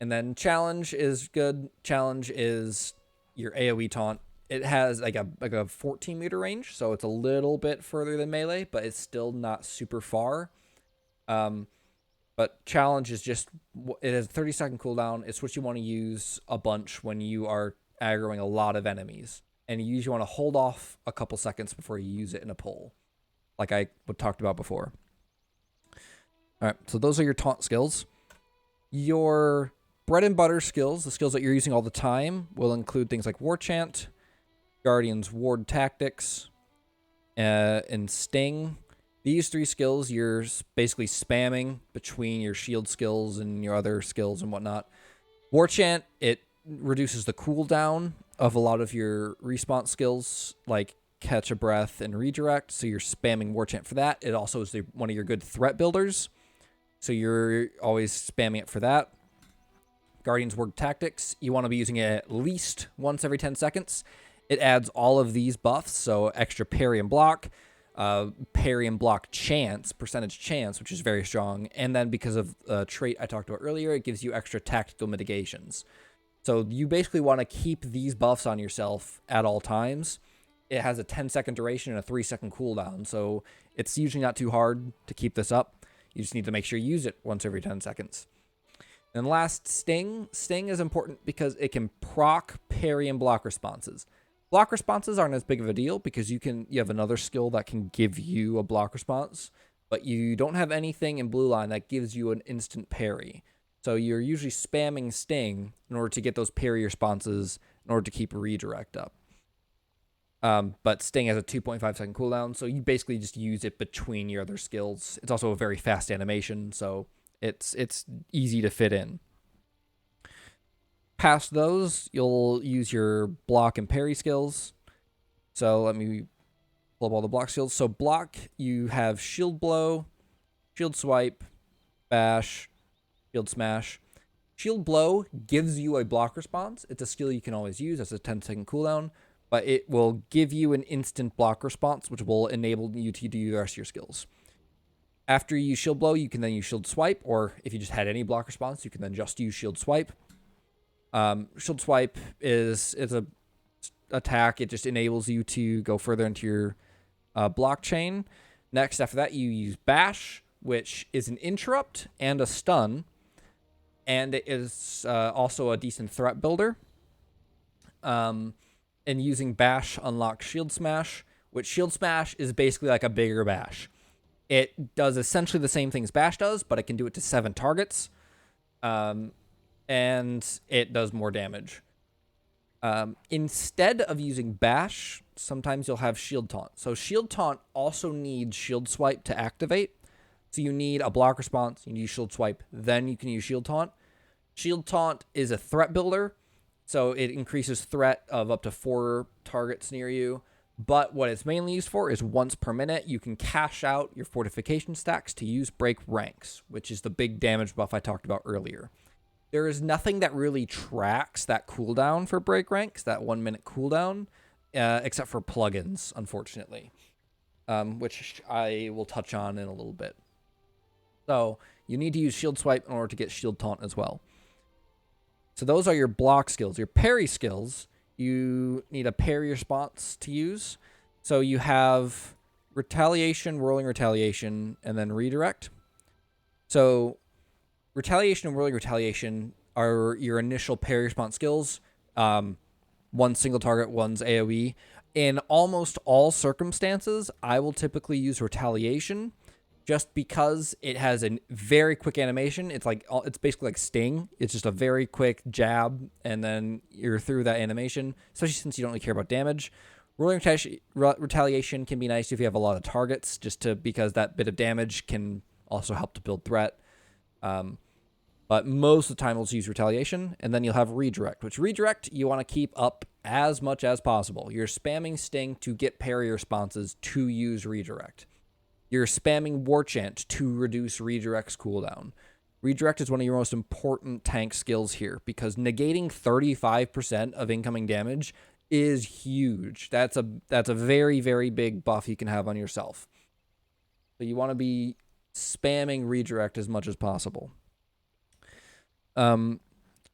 And then Challenge is good. Challenge is your AoE taunt. It has like a 14 meter range, so it's a little bit further than melee, but it's still not super far. But Challenge is just, it has a 30-second cooldown. It's what you want to use a bunch when you are aggroing a lot of enemies, and you usually want to hold off a couple seconds before you use it in a pull, like I talked about before. All right, so those are your taunt skills. Your bread and butter skills, the skills that you're using all the time, will include things like War Chant, Guardian's Ward Tactics, and Sting. These three skills you're basically spamming between your shield skills and your other skills and whatnot. War Chant, it reduces the cooldown of a lot of your respawn skills, like Catch a Breath and Redirect, so you're spamming War Chant for that. It also is one of your good threat builders, so you're always spamming it for that. Guardian's Ward Tactics, you want to be using it at least once every 10 seconds. It adds all of these buffs, so extra parry and block, parry and block chance, percentage chance, which is very strong, and then because of a trait I talked about earlier, it gives you extra tactical mitigations. So you basically want to keep these buffs on yourself at all times. It has a 10-second duration and a 3-second cooldown, so it's usually not too hard to keep this up. You just need to make sure you use it once every 10 seconds. And last, Sting. Sting is important because it can proc, parry, and block responses. Block responses aren't as big of a deal because you have another skill that can give you a block response, but you don't have anything in blue line that gives you an instant parry. So you're usually spamming Sting in order to get those parry responses in order to keep redirect up. But Sting has a 2.5-second cooldown, so you basically just use it between your other skills. It's also a very fast animation, so it's easy to fit in. Past those, you'll use your block and parry skills. So let me pull up all the block skills. So block, you have Shield Blow, Shield Swipe, Bash, Shield Smash. Shield Blow gives you a block response. It's a skill you can always use. That's a 10-second cooldown, but it will give you an instant block response, which will enable you to do the rest of your skills. After you use Shield Blow, you can then use Shield Swipe, or if you just had any block response, you can then just use Shield Swipe. Shield Swipe is a attack. It just enables you to go further into your blockchain. Next, after that, you use Bash, which is an interrupt and a stun, and it is also a decent threat builder. And using Bash unlocks Shield Smash, which Shield Smash is basically like a bigger Bash. It does essentially the same thing as Bash does, but it can do it to 7 targets. And it does more damage. Instead of using Bash, sometimes you'll have Shield Taunt. So Shield Taunt also needs Shield Swipe to activate. So you need a block response, you need Shield Swipe, then you can use Shield Taunt. Shield Taunt is a threat builder, so it increases threat of up to 4 targets near you. But what it's mainly used for is once per minute, you can cash out your fortification stacks to use Break Ranks, which is the big damage buff I talked about earlier. There is nothing that really tracks that cooldown for Break Ranks, that 1-minute cooldown, except for plugins, unfortunately, which I will touch on in a little bit. So you need to use shield swipe in order to get shield taunt as well. So those are your block skills. Your parry skills, you need a parry response to use. So you have retaliation, rolling retaliation, and then redirect. So retaliation and rolling retaliation are your initial parry response skills. One single target, one's AoE. In almost all circumstances, I will typically use retaliation just because it has a very quick animation. It's basically like Sting. It's just a very quick jab, and then you're through that animation, especially since you don't really care about damage. Rolling retaliation can be nice if you have a lot of targets, because that bit of damage can also help to build threat. But most of the time, we'll use retaliation, and then you'll have redirect, which redirect you want to keep up as much as possible. You're spamming Sting to get parry responses to use redirect. You're spamming War Chant to reduce redirect's cooldown. Redirect is one of your most important tank skills here because negating 35% of incoming damage is huge. That's a very, very big buff you can have on yourself. So you want to be spamming redirect as much as possible.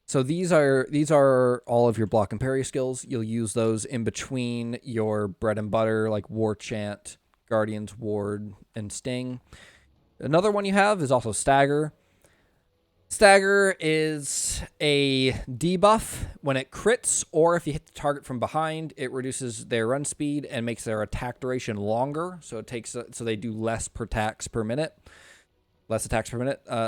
So these are all of your block and parry skills. You'll use those in between your bread and butter like War Chant, Guardian's Ward, and Sting. Another one you have is also Stagger. Stagger is a debuff. When it crits, or if you hit the target from behind, it reduces their run speed and makes their attack duration longer. So they do less attacks per minute.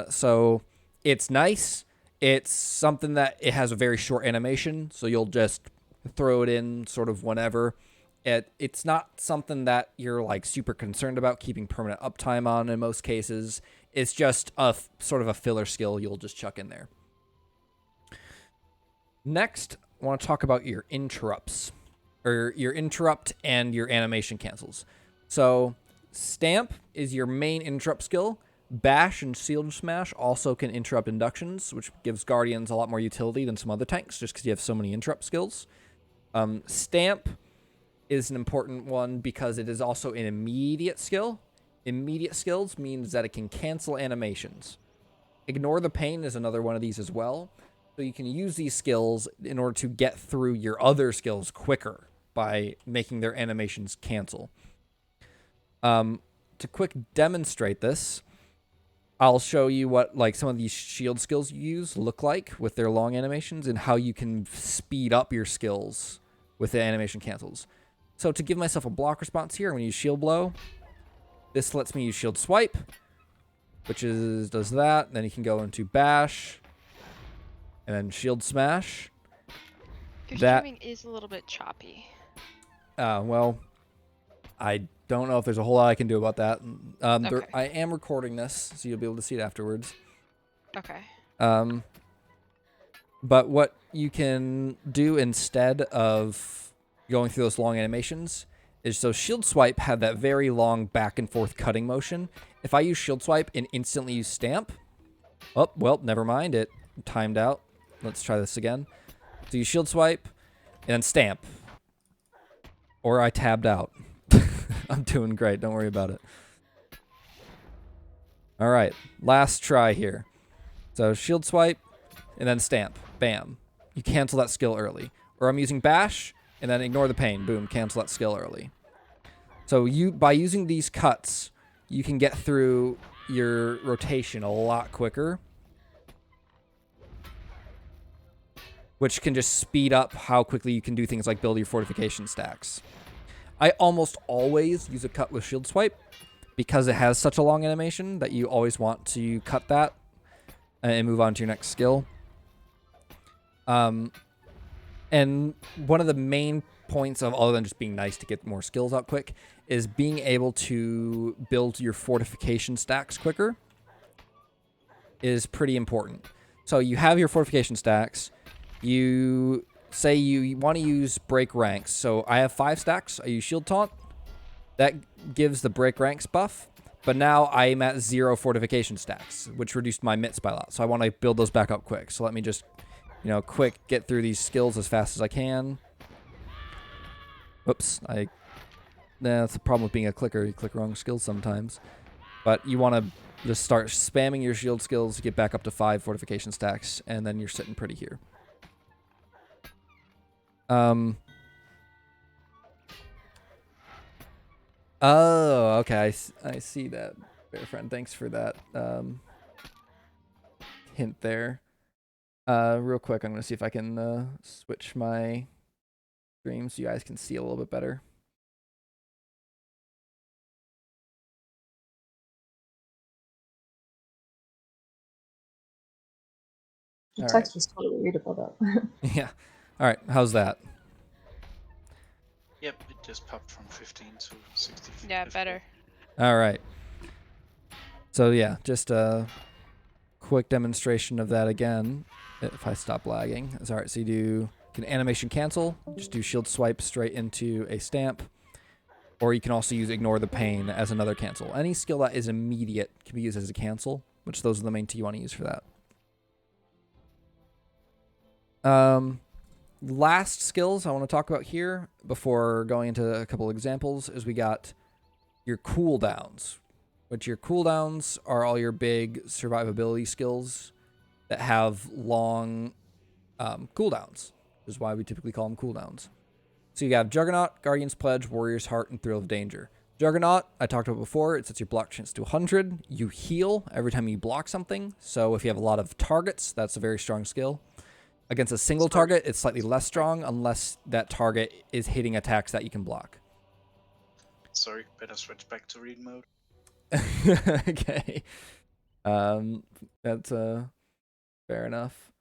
So it's nice. It's something that it has a very short animation, so you'll just throw it in sort of whenever. It's not something that you're like super concerned about keeping permanent uptime on in most cases. It's just a sort of a filler skill you'll just chuck in there. Next, I want to talk about your interrupts, or your interrupt and your animation cancels. So Stamp is your main interrupt skill. Bash and Shield Smash also can interrupt inductions, which gives Guardians a lot more utility than some other tanks, just because you have so many interrupt skills. Stamp is an important one because it is also an immediate skill. Immediate skills means that it can cancel animations. Ignore the Pain is another one of these as well. So you can use these skills in order to get through your other skills quicker by making their animations cancel. To quick demonstrate this, I'll show you what some of these shield skills you use look like with their long animations and how you can speed up your skills with the animation cancels. So to give myself a block response here, I'm going to use Shield Blow. This lets me use Shield Swipe, which does that. Then you can go into Bash and then Shield Smash. Your streaming is a little bit choppy. Well, I don't know if there's a whole lot I can do about that. Okay. I am recording this, so you'll be able to see it afterwards. Okay. But what you can do instead of going through those long animations is, so Shield Swipe had that very long back and forth cutting motion. If I use Shield Swipe and instantly use Stamp, oh, well, never mind, it timed out. Let's try this again. So you Shield Swipe and then Stamp. Or I tabbed out. I'm doing great. Don't worry about it. All right. Last try here. So Shield Swipe and then Stamp. Bam. You cancel that skill early. Or I'm using Bash and then Ignore the Pain. Boom. Cancel that skill early. So by using these cuts, you can get through your rotation a lot quicker, which can just speed up how quickly you can do things like build your fortification stacks. I almost always use a cut with Shield Swipe because it has such a long animation that you always want to cut that and move on to your next skill. And one of the main points of, other than just being nice to get more skills out quick, is being able to build your fortification stacks quicker is pretty important. So you have your fortification stacks. You say you want to use break ranks. So I have 5 stacks. I use Shield Taunt. That gives the break ranks buff. But now I'm at 0 fortification stacks, which reduced my mitts by a lot. So I want to build those back up quick. So let me just, quick get through these skills as fast as I can. Whoops. That's the problem with being a clicker. You click wrong skills sometimes. But you want to just start spamming your shield skills to get back up to 5 fortification stacks, and then you're sitting pretty here. Oh, okay. I see that, Bear Friend. Thanks for that hint there. Real quick, I'm going to see if I can switch my stream so you guys can see a little bit better. The All text was totally readable though. Yeah. All right. How's that? Yep, it just popped from 15 to 60. Yeah, better. All right. So yeah, just a quick demonstration of that again. If I stop lagging, it's all right. So you can animation cancel. Just do shield swipe straight into a stamp, or you can also use ignore the pain as another cancel. Any skill that is immediate can be used as a cancel, which those are the main two you want to use for that. Last skills I want to talk about here before going into a couple examples is we got your cooldowns, which your cooldowns are all your big survivability skills that have long cooldowns, which is why we typically call them cooldowns. So you have Juggernaut, Guardian's Pledge, Warrior's Heart, and Thrill of Danger. Juggernaut, I talked about before, it sets your block chance to 100. You heal every time you block something, so if you have a lot of targets, that's a very strong skill. Against a single target, it's slightly less strong unless that target is hitting attacks that you can block. Sorry, better switch back to read mode. Okay. That's fair enough.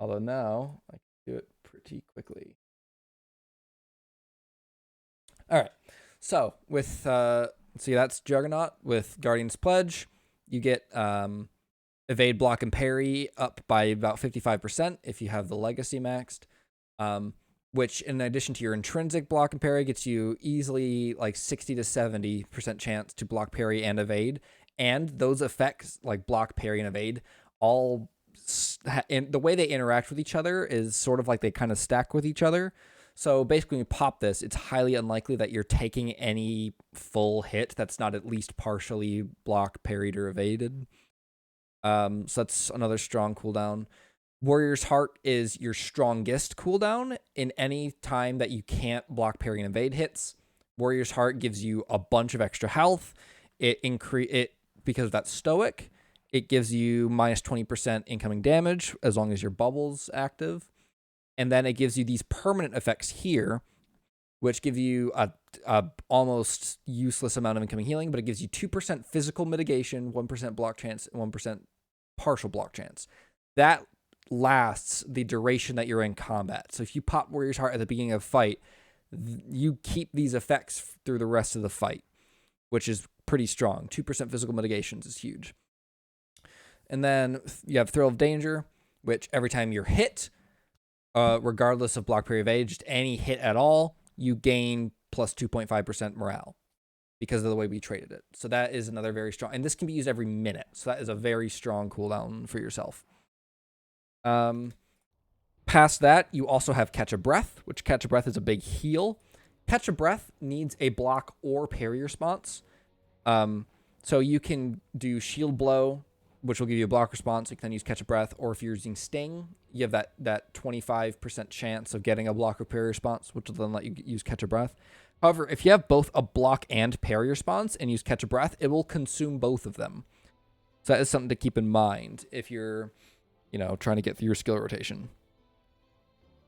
Although now I can do it pretty quickly. All right. So with see, that's Juggernaut with Guardian's Pledge. You get evade, block, and parry up by about 55% if you have the legacy maxed. Which, in addition to your intrinsic block and parry, gets you easily like 60 to 70% chance to block, parry, and evade. And those effects, like block, parry, and evade, all and the way they interact with each other is sort of like they kind of stack with each other. So basically, when you pop this, it's highly unlikely that you're taking any full hit that's not at least partially blocked, parried, or evaded. So that's another strong cooldown. Warrior's Heart is your strongest cooldown in any time that you can't block, parry, and evade hits. Warrior's Heart gives you a bunch of extra health. It because that's stoic. It gives you minus 20% incoming damage as long as your bubble's active. And then it gives you these permanent effects here, which give you a almost useless amount of incoming healing, but it gives you 2% physical mitigation, 1% block chance, and 1% partial block chance. That lasts the duration that you're in combat. So if you pop Warrior's Heart at the beginning of a fight, you keep these effects through the rest of the fight, which is pretty strong. 2% physical mitigations is huge. And then you have Thrill of Danger, which every time you're hit, regardless of block, parry, evade, just any hit at all, you gain plus 2.5% morale because of the way we traded it. So that is another very strong, and this can be used every minute. So that is a very strong cooldown for yourself. Past that, you also have Catch a Breath, which Catch a Breath is a big heal. Catch a Breath needs a block or parry response. So you can do Shield Blow, which will give you a block response. You can then use Catch a Breath, or if you're using Sting, you have that 25% chance of getting a block or parry response, which will then let you use Catch a Breath. However, if you have both a block and parry response and use Catch a Breath, it will consume both of them. So that is something to keep in mind if you're, trying to get through your skill rotation.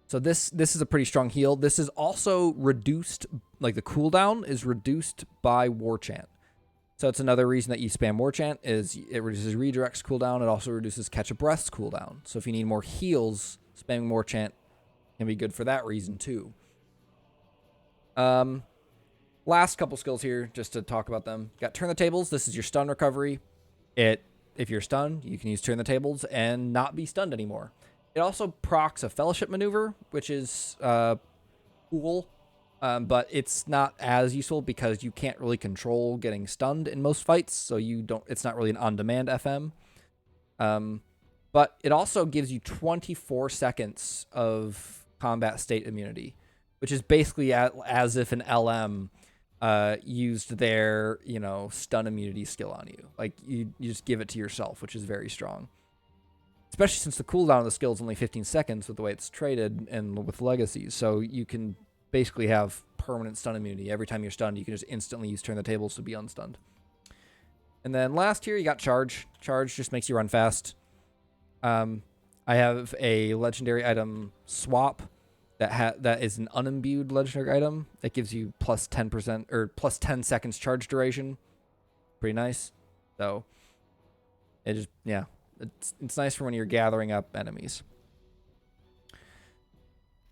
So this is a pretty strong heal. This is also reduced, like the cooldown is reduced by War Chant. So it's another reason that you spam War Chant is it reduces redirects cooldown. It also reduces Catch a Breath's cooldown. So if you need more heals, spamming War Chant can be good for that reason too. Last couple skills here, just to talk about them. You got Turn the Tables. This is your stun recovery. If you're stunned, you can use Turn the Tables and not be stunned anymore. It also procs a Fellowship Maneuver, which is cool, but it's not as useful because you can't really control getting stunned in most fights, so it's not really an on-demand FM. But it also gives you 24 seconds of combat state immunity, which is basically as if an LM used their, you know, stun immunity skill on you. Like, you just give it to yourself, which is very strong. Especially since the cooldown of the skill is only 15 seconds with the way it's traded and with legacies. So you can basically have permanent stun immunity. Every time you're stunned, you can just instantly use turn the tables to be unstunned. And then last here, you got charge. Charge just makes you run fast. I have a legendary item swap that is an unimbued legendary item that gives you plus 10% or plus 10 seconds charge duration. Pretty nice. So it just, yeah, it's nice for when you're gathering up enemies.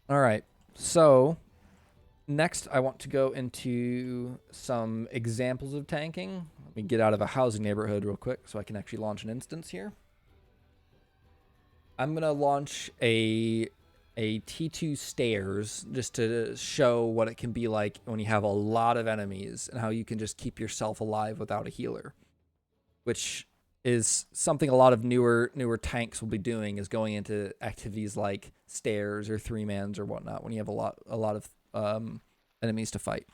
All right, so next I want to go into some examples of tanking. Let me get out of a housing neighborhood real quick so I can actually launch an instance here. I'm gonna launch a T2 stairs just to show what it can be like when you have a lot of enemies and how you can just keep yourself alive without a healer, which is something a lot of newer tanks will be doing, is going into activities like stairs or 3-mans or whatnot when you have a lot of enemies to fight.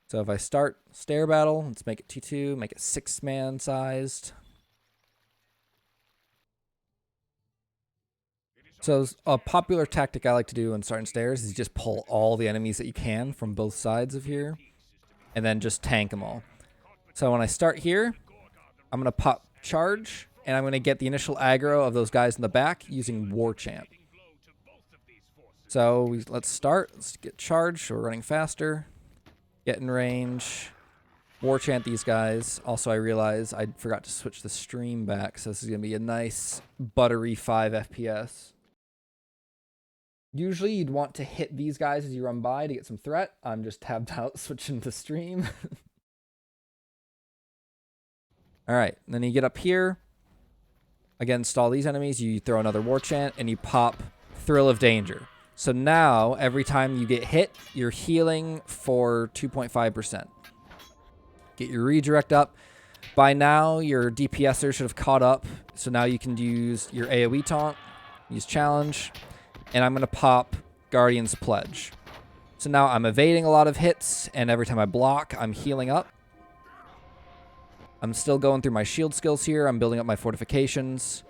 So if I start stair battle, let's make it T2, make it 6-man sized. So a popular tactic I like to do when starting stairs is just pull all the enemies that you can from both sides of here and then just tank them all. So when I start here, I'm going to pop charge, and I'm going to get the initial aggro of those guys in the back using War Chant. So let's start. Let's get charged. So we're running faster. Get in range. War Chant these guys. Also, I realize I forgot to switch the stream back, so this is going to be a nice buttery 5 FPS. Usually you'd want to hit these guys as you run by to get some threat. I'm just tabbed out switching to stream. All right, and then you get up here. Against all these enemies, you throw another War Chant, and you pop Thrill of Danger. So now, every time you get hit, you're healing for 2.5%. Get your redirect up. By now, your DPSer should have caught up, so now you can use your AoE Taunt, use Challenge, and I'm going to pop Guardian's Pledge. So now I'm evading a lot of hits, and every time I block, I'm healing up. I'm still going through my shield skills here. I'm building up my fortifications.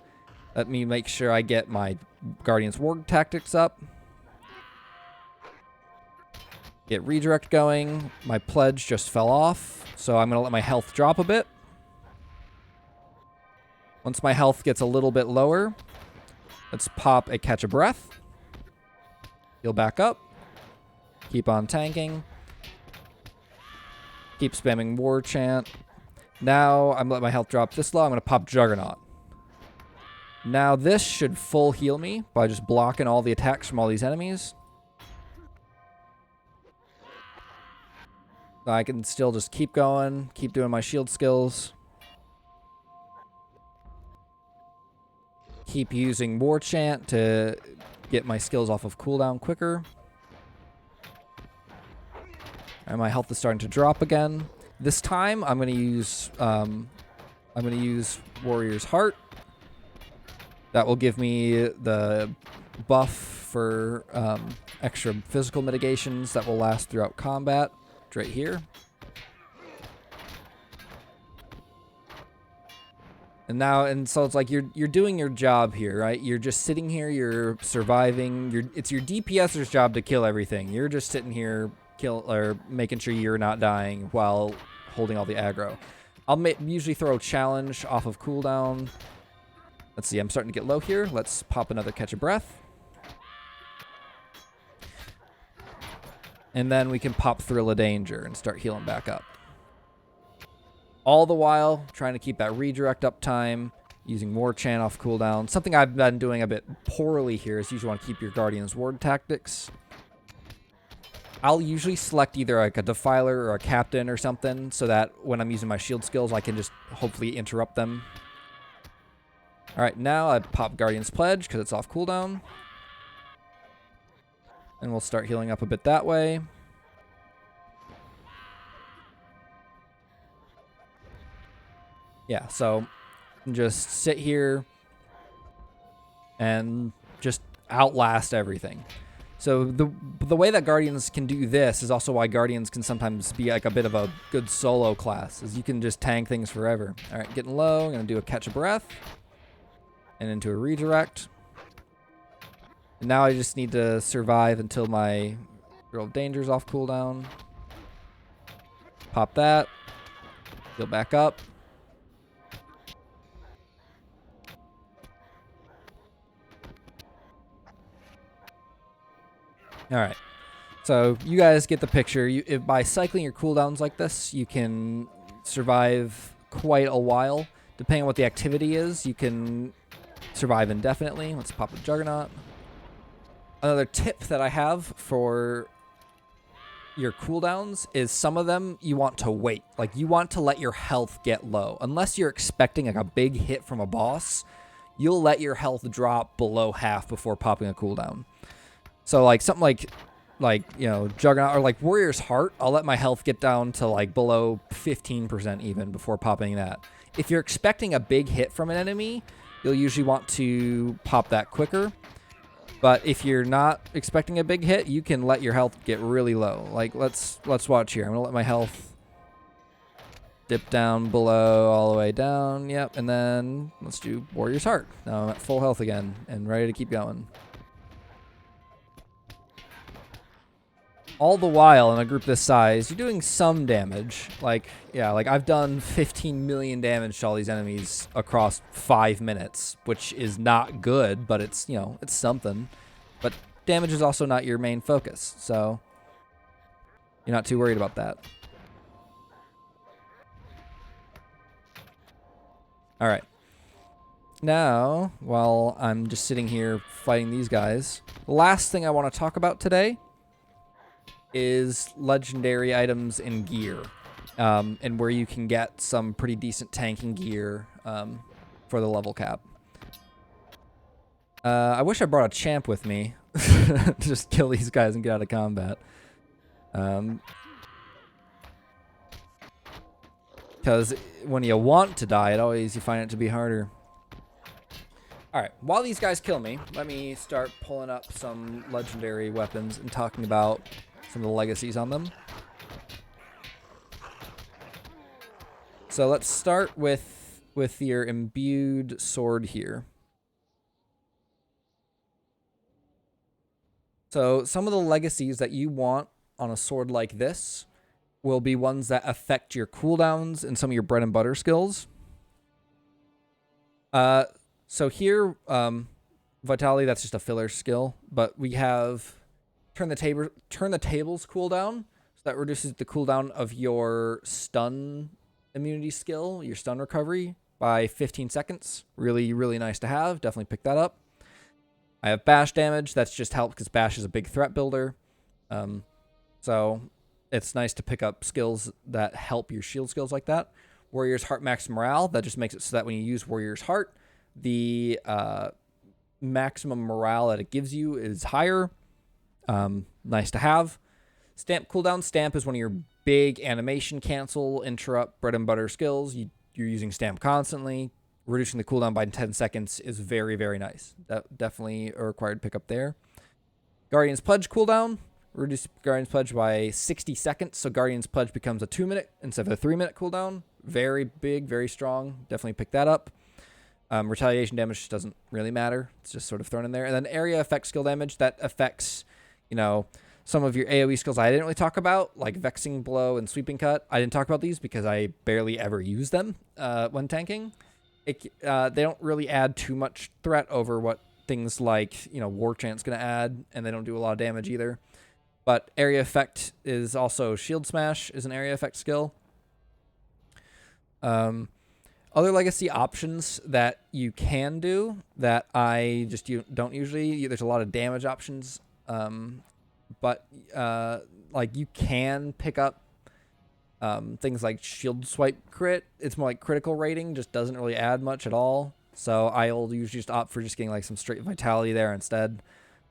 Let me make sure I get my Guardian's Ward tactics up. Get redirect going. My pledge just fell off, so I'm going to let my health drop a bit. Once my health gets a little bit lower, let's pop a Catch a Breath. Heal back up. Keep on tanking. Keep spamming War Chant. Now I'm letting my health drop this low. I'm going to pop Juggernaut. Now this should full heal me by just blocking all the attacks from all these enemies. So I can still just keep going, keep doing my shield skills. Keep using War Chant to get my skills off of cooldown quicker. And my health is starting to drop again. This time I'm going to use Warrior's Heart. That will give me the buff for extra physical mitigations that will last throughout combat. It's right here. And so it's like you're doing your job here, right? You're just sitting here, you're surviving. It's your DPSer's job to kill everything. You're just sitting here making sure you're not dying while holding all the aggro. I'll usually throw a challenge off of cooldown. Let's see, I'm starting to get low here. Let's pop another Catch a Breath. And then we can pop Thrill of Danger and start healing back up. All the while, trying to keep that redirect uptime, using War Chant off cooldown. Something I've been doing a bit poorly here is you usually want to keep your Guardian's Ward tactics. I'll usually select either like a Defiler or a Captain or something so that when I'm using my shield skills, I can just hopefully interrupt them. All right, now I pop Guardian's Pledge because it's off cooldown. And we'll start healing up a bit that way. Yeah, so just sit here and just outlast everything. So the way that Guardians can do this is also why Guardians can sometimes be like a bit of a good solo class, is you can just tank things forever. All right, getting low. I'm going to do a catch a breath and into a redirect. And now I just need to survive until my Girl of Danger's off cooldown. Pop that. Heal back up. All right. So you guys get the picture. By cycling your cooldowns like this, you can survive quite a while. Depending on what the activity is, you can survive indefinitely. Let's pop a Juggernaut. Another tip that I have for your cooldowns is some of them you want to wait. Like, you want to let your health get low. Unless you're expecting like a big hit from a boss, you'll let your health drop below half before popping a cooldown. So like something like, you know, Juggernaut or like Warrior's Heart, I'll let my health get down to like below 15% even before popping that. If you're expecting a big hit from an enemy, you'll usually want to pop that quicker. But if you're not expecting a big hit, you can let your health get really low. Like, let's watch here. I'm going to let my health dip down below, all the way down. Yep, and then let's do Warrior's Heart. Now I'm at full health again and ready to keep going. All the while in a group this size, you're doing some damage. Like, yeah, like I've done 15 million damage to all these enemies across 5 minutes, which is not good, but it's, you know, it's something. But damage is also not your main focus, so you're not too worried about that. All right. Now, while I'm just sitting here fighting these guys, the last thing I want to talk about today is legendary items and gear, and where you can get some pretty decent tanking gear for the level cap. I wish I brought a champ with me to just kill these guys and get out of combat. Because when you want to die, you find it to be harder. Alright, while these guys kill me, let me start pulling up some legendary weapons and talking about some of the legacies on them. So let's start with your imbued sword here. So some of the legacies that you want on a sword like this will be ones that affect your cooldowns and some of your bread and butter skills. So here, Vitality, that's just a filler skill, but we have turn the tables cooldown, so that reduces the cooldown of your stun immunity skill, your stun recovery, by 15 seconds. Really, really nice to have. Definitely pick that up. I have bash damage. That's just help because bash is a big threat builder. So it's nice to pick up skills that help your shield skills like that. Warrior's Heart max morale. That just makes it so that when you use Warrior's Heart, the maximum morale that it gives you is higher. Nice to have. Stamp cooldown. Stamp is one of your big animation cancel, interrupt, bread and butter skills. You're using Stamp constantly. Reducing the cooldown by 10 seconds is very, very nice. Definitely a required pickup there. Guardian's Pledge cooldown. Reduce Guardian's Pledge by 60 seconds. So Guardian's Pledge becomes a 2-minute instead of a 3-minute cooldown. Very big, very strong. Definitely pick that up. Retaliation damage doesn't really matter. It's just sort of thrown in there. And then area effect skill damage. That affects, you know, some of your AoE skills I didn't really talk about, like Vexing Blow and Sweeping Cut. I didn't talk about these because I barely ever use them when tanking. They don't really add too much threat over what things like, you know, War Chant's going to add, and they don't do a lot of damage either. But area effect is also Shield Smash is an area effect skill. Other legacy options that you can do that I just don't usually, there's a lot of damage options, but like you can pick up things like Shield Swipe Crit. It's more like critical rating, just doesn't really add much at all. So I'll usually just opt for just getting like some straight Vitality there instead.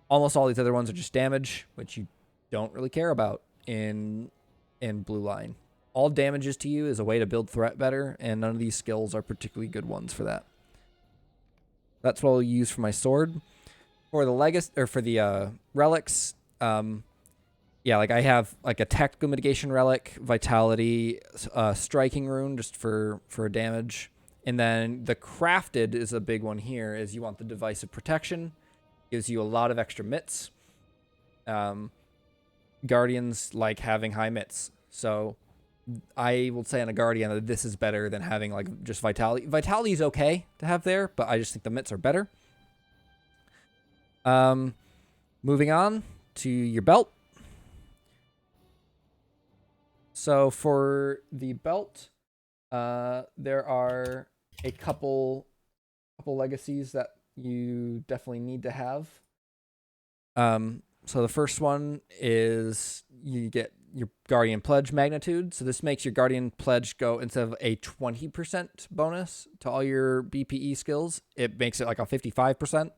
Almost all these other ones are just damage, which you don't really care about in Blue Line. All damages to you is a way to build threat better, and none of these skills are particularly good ones for that. That's what I'll use for my sword. For the legacy or for the relics, yeah, like I have like a tactical mitigation relic, vitality, striking rune just for damage, and then the crafted is a big one here. Is you want the divisive protection, gives you a lot of extra mits. Guardians like having high mits, so I will say on a guardian that this is better than having like just vitality. Vitality is okay to have there, but I just think the mits are better. Moving on to your belt. So for the belt, there are a couple legacies that you definitely need to have. So the first one is you get your Guardian Pledge magnitude. So this makes your Guardian Pledge go, instead of a 20% bonus to all your BPE skills, it makes it like a 55%.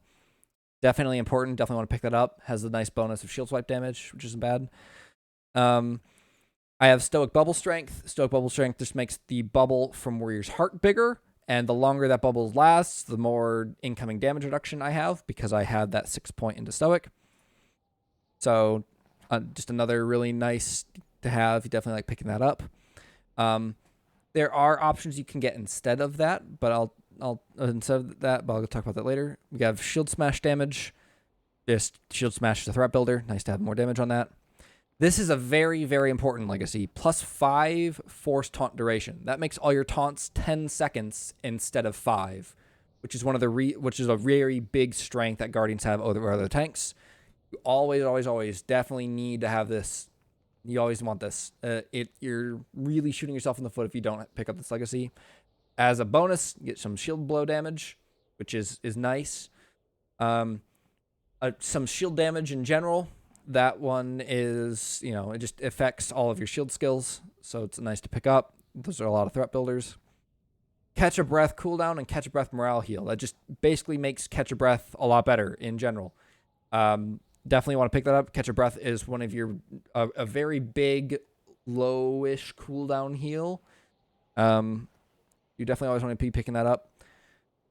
Definitely important. Definitely want to pick that up. Has a nice bonus of shield swipe damage, which isn't bad. I have Stoic Bubble Strength. Stoic Bubble Strength just makes the bubble from Warrior's Heart bigger, and the longer that bubble lasts, the more incoming damage reduction I have, because I had that 6 point into Stoic. So just another really nice to have. You definitely like picking that up. There are options you can get instead of that, but I'll talk about that later. We have Shield Smash damage. Just Shield Smash the threat builder. Nice to have more damage on that. This is a very, very important legacy. +5 force taunt duration. That makes all your taunts 10 seconds instead of 5, which is which is a very big strength that Guardians have over other tanks. You always definitely need to have this. You always want this. You're really shooting yourself in the foot if you don't pick up this legacy. As a bonus, you get some shield blow damage, which is nice. Some shield damage in general. That one is, it just affects all of your shield skills, so it's nice to pick up. Those are a lot of threat builders. Catch a Breath cooldown and Catch a Breath morale heal. That just basically makes Catch a Breath a lot better in general. Definitely want to pick that up. Catch a Breath is one of your a very big, lowish cooldown heal. You definitely always want to be picking that up.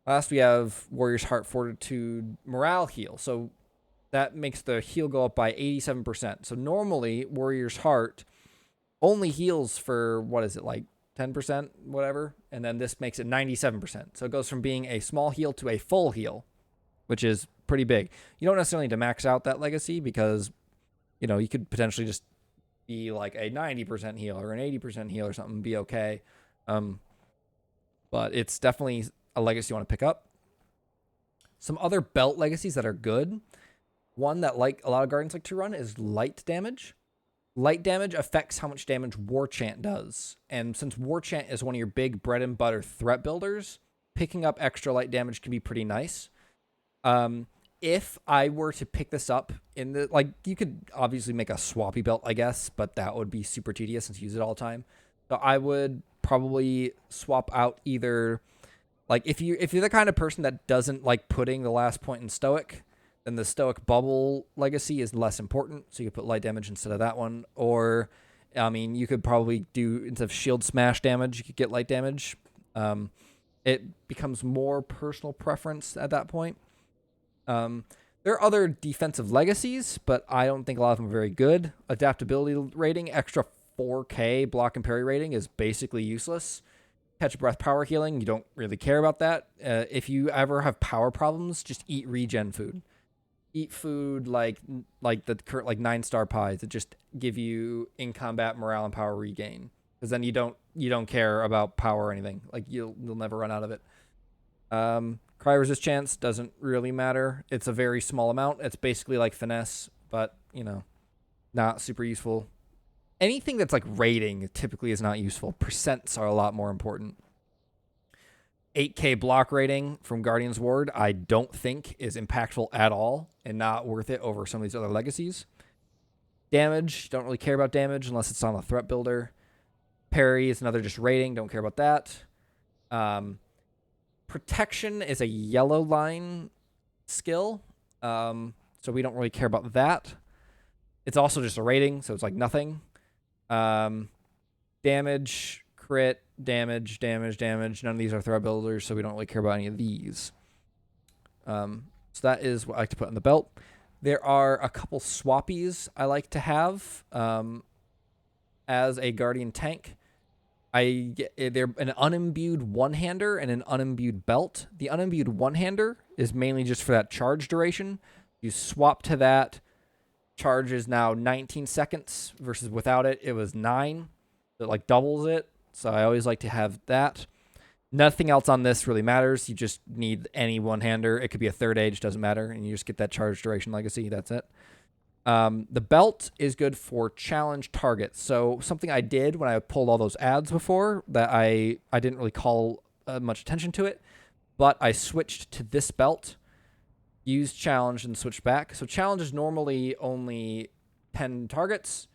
Last, we have Warrior's Heart Fortitude morale heal. So that makes the heal go up by 87%. So normally, Warrior's Heart only heals for, 10%, whatever? And then this makes it 97%. So it goes from being a small heal to a full heal, which is pretty big. You don't necessarily need to max out that legacy because, you could potentially just be like a 90% heal or an 80% heal or something and be okay. But it's definitely a legacy you want to pick up. Some other belt legacies that are good. One that a lot of Guardians like to run is light damage. Light damage affects how much damage War Chant does. And since War Chant is one of your big bread and butter threat builders, picking up extra light damage can be pretty nice. If I were to pick this up you could obviously make a swappy belt, I guess, but that would be super tedious since you use it all the time. So I would probably swap out either, if you're the kind of person that doesn't like putting the last point in Stoic, then the Stoic Bubble legacy is less important, so you could put light damage instead of that one. Or, you could probably do, instead of shield smash damage, you could get light damage. It becomes more personal preference at that point. There are other defensive legacies, but I don't think a lot of them are very good. Adaptability rating, extra 4K block and parry rating is basically useless. Catch a Breath power healing, you don't really care about that. If you ever have power problems, just eat regen food. Eat food like the 9-star pies that just give you in combat morale and power regain, because then you don't care about power or anything. You'll never run out of it. Cry resist chance doesn't really matter. It's a very small amount. It's basically like finesse, but not super useful. Anything that's like rating typically is not useful. Percents are a lot more important. 8K block rating from Guardian's Ward, I don't think is impactful at all and not worth it over some of these other legacies. Damage, don't really care about damage unless it's on a threat builder. Parry is another just rating, don't care about that. Protection is a yellow line skill, so we don't really care about that. It's also just a rating, so it's like nothing. Damage, crit, damage. None of these are threat builders, so we don't really care about any of these. So that is what I like to put on the belt. There are a couple swappies I like to have as a Guardian tank. They're an unimbued one-hander and an unimbued belt. The unimbued one-hander is mainly just for that charge duration. You swap to that. Charge is now 19 seconds versus without it, it was 9. So it like doubles it. So I always like to have that. Nothing else on this really matters. You just need any one-hander. It could be a third age, doesn't matter. And you just get that charge duration legacy. That's it. The belt is good for challenge targets. So something I did when I pulled all those ads before that I didn't really call much attention to it, but I switched to this belt, used challenge, and switched back. So challenge is normally only 10 targets.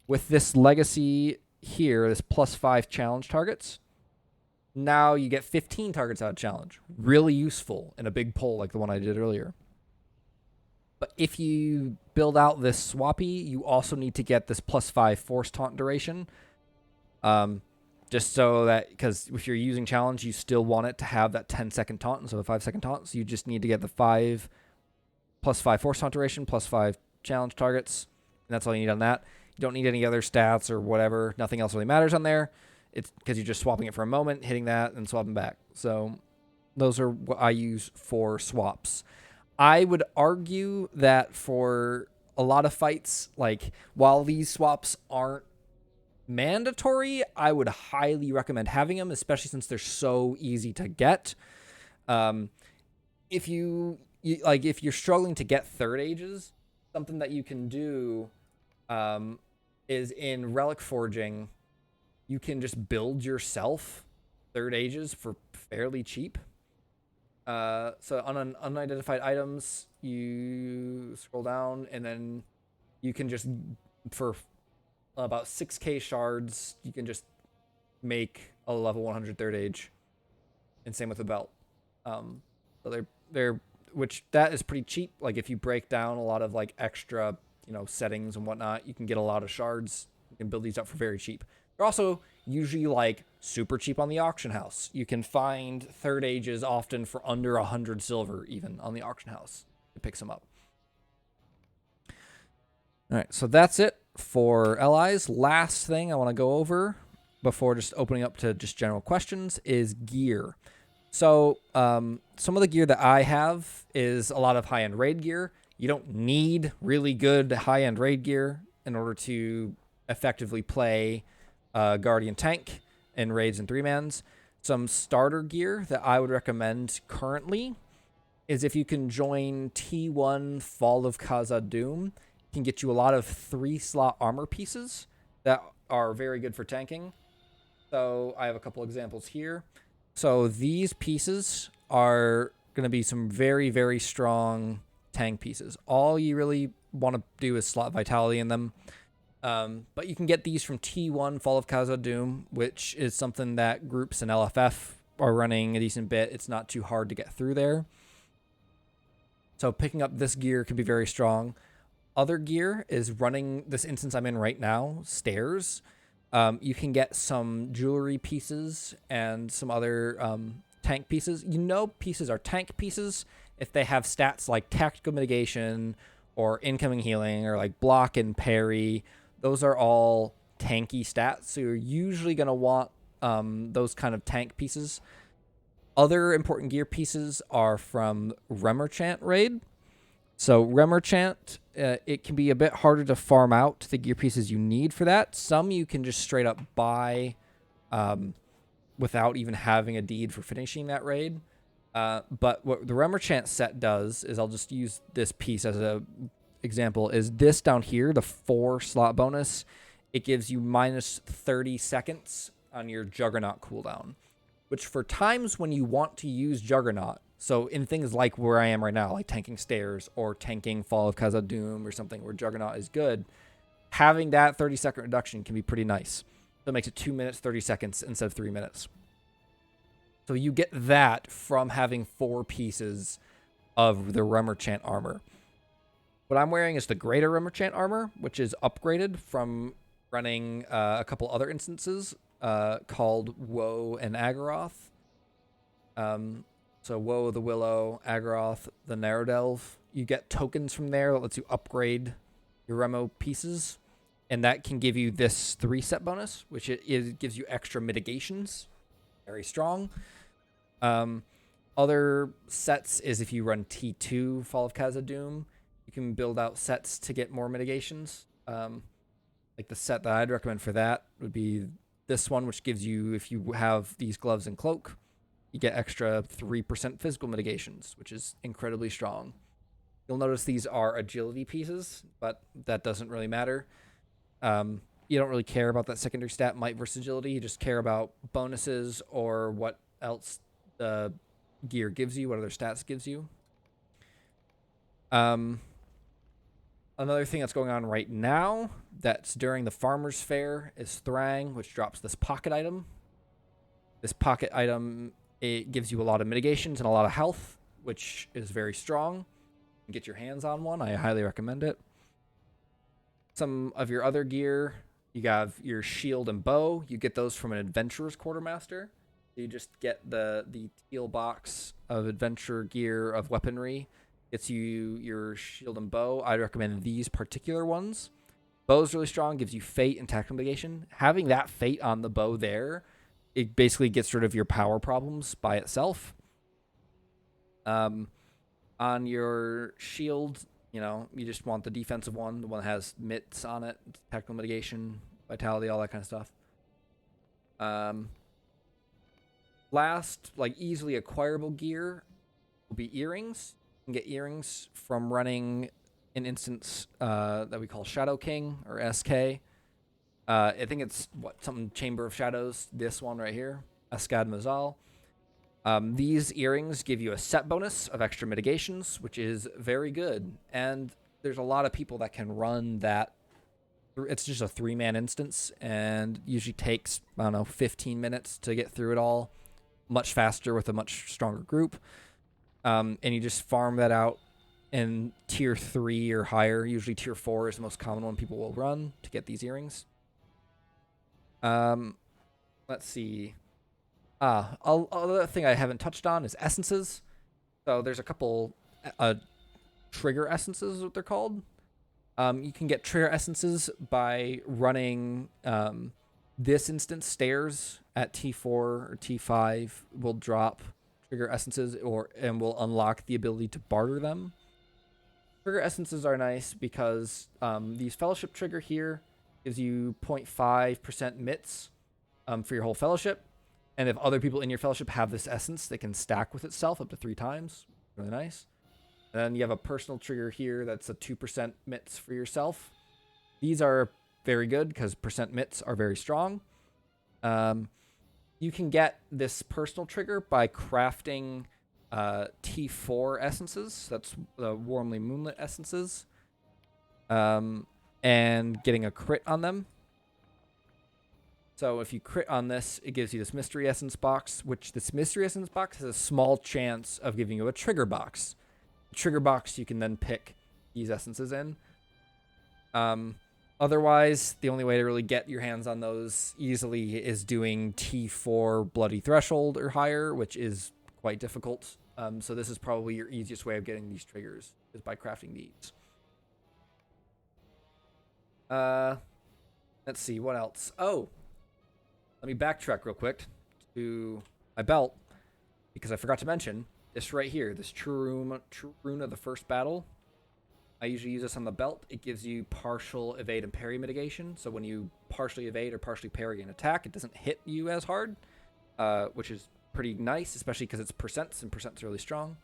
With this legacy here, this +5 challenge targets, now you get 15 targets out of challenge. Really useful in a big pull like the one I did earlier. But if you build out this swappy, you also need to get this +5 force taunt duration. Just so that, because if you're using challenge, you still want it to have that 10-second taunt instead of a 5-second taunt. So you just need to get the +5 force taunt duration, +5 challenge targets. And that's all you need on that. You don't need any other stats or whatever. Nothing else really matters on there. It's because you're just swapping it for a moment, hitting that, and swapping back. So those are what I use for swaps. I would argue that for a lot of fights, like while these swaps aren't mandatory, I would highly recommend having them, especially since they're so easy to get. If if you're struggling to get third ages, something that you can do is in relic forging, you can just build yourself third ages for fairly cheap. So on unidentified items, you scroll down and then you can just, for about 6k shards, you can just make a level 100 third age. And same with the belt. So they're which that is pretty cheap. Like if you break down a lot of like extra, settings and whatnot, you can get a lot of shards. You can build these up for very cheap. They're also usually like super cheap on the auction house. You can find third ages often for under 100 silver even on the auction house. It picks them up. All right, so that's it for LIs. Last thing I want to go over before just opening up to just general questions is gear. So some of the gear that I have is a lot of high-end raid gear. You don't need really good high-end raid gear in order to effectively play Guardian tank in raids and 3-mans. Some starter gear that I would recommend currently is if you can join T1 Fall of Khazad-dûm, it can get you a lot of 3-slot armor pieces that are very good for tanking. So I have a couple examples here. So these pieces are going to be some very, very strong tank pieces. All you really want to do is slot vitality in them. But you can get these from T1 Fall of Khazad-dûm, which is something that groups in LFF are running a decent bit. It's not too hard to get through there. So picking up this gear can be very strong. Other gear is running this instance I'm in right now, stairs. You can get some jewelry pieces and some other tank pieces. Pieces are tank pieces if they have stats like tactical mitigation or incoming healing or like block and parry. Those are all tanky stats, so you're usually going to want those kind of tank pieces. Other important gear pieces are from Remerchant raid. So Remerchant, it can be a bit harder to farm out the gear pieces you need for that. Some you can just straight up buy without even having a deed for finishing that raid. But what the Remerchant set does is, I'll just use this piece as a example, is this down here, the 4-slot bonus. It gives you minus 30 seconds on your Juggernaut cooldown, which for times when you want to use Juggernaut, so in things like where I am right now, like tanking stairs or tanking Fall of Khazad-dûm or something where Juggernaut is good, having that 30-second reduction can be pretty nice. So it makes it 2 minutes, 30 seconds instead of 3 minutes. So you get that from having 4 pieces of the Remerchant armor. What I'm wearing is the Greater Remerchant armor, which is upgraded from running a couple other instances called Woe and Aggaroth. So Woe the Willow, Agroth, the Narrow Delve. You get tokens from there that lets you upgrade your Remo pieces. And that can give you this 3 set bonus, which it gives you extra mitigations. Very strong. Other sets is if you run T2 Fall of Khazad-dûm, you can build out sets to get more mitigations. Like the set that I'd recommend for that would be this one, which gives you, if you have these gloves and cloak, you get extra 3% physical mitigations, which is incredibly strong. You'll notice these are agility pieces, but that doesn't really matter. You don't really care about that secondary stat, might versus agility. You just care about bonuses or what else the gear gives you, what other stats gives you. Another thing that's going on right now that's during the Farmer's Fair is Thrang, which drops this pocket item. This pocket item, it gives you a lot of mitigations and a lot of health, which is very strong. Get your hands on one. I highly recommend it. Some of your other gear, you have your shield and bow. You get those from an Adventurer's Quartermaster. You just get the teal box of adventure gear of weaponry. Gets you your shield and bow. I'd recommend these particular ones. Bow's really strong, gives you fate and tactical mitigation. Having that fate on the bow there, it basically gets rid of your power problems by itself. On your shield, you know, you just want the defensive one, the one that has mitts on it, tactical mitigation, vitality, all that kind of stuff. Last, like easily acquirable gear will be earrings. You can get earrings from running an instance that we call Shadow King or SK. I think it's something Chamber of Shadows. This one right here, Eskad Mazal. These earrings give you a set bonus of extra mitigations, which is very good. And there's a lot of people that can run that. It's just a 3-man instance and usually takes, I don't know, 15 minutes to get through it all. Much faster with a much stronger group. And you just farm that out in tier 3 or higher. Usually tier 4 is the most common one people will run to get these earrings. Let's see. Other thing I haven't touched on is essences. So there's a couple trigger essences, is what they're called. You can get trigger essences by running this instance. Stairs at T4 or T5 will drop trigger essences and will unlock the ability to barter them. Trigger essences are nice because these fellowship trigger here gives you 0.5% mitts for your whole fellowship. And if other people in your fellowship have this essence, they can stack with itself up to 3 times. Really nice. And then you have a personal trigger here that's a 2% mitts for yourself. These are very good because percent mitts are very strong. You can get this personal trigger by crafting T4 essences. That's the Warmly Moonlit essences. And getting a crit on them. So if you crit on this, it gives you this mystery essence box, which this mystery essence box has a small chance of giving you a trigger box. The trigger box you can then pick these essences in. Otherwise, the only way to really get your hands on those easily is doing T4 Bloody Threshold or higher, which is quite difficult. So this is probably your easiest way of getting these triggers, is by crafting these. Let's see, what else? Oh, let me backtrack real quick to my belt, because I forgot to mention this right here, this True Rune of the First Battle. I usually use this on the belt. It gives you partial evade and parry mitigation. So when you partially evade or partially parry an attack, it doesn't hit you as hard, which is pretty nice, especially because it's percents, and percents are really strong.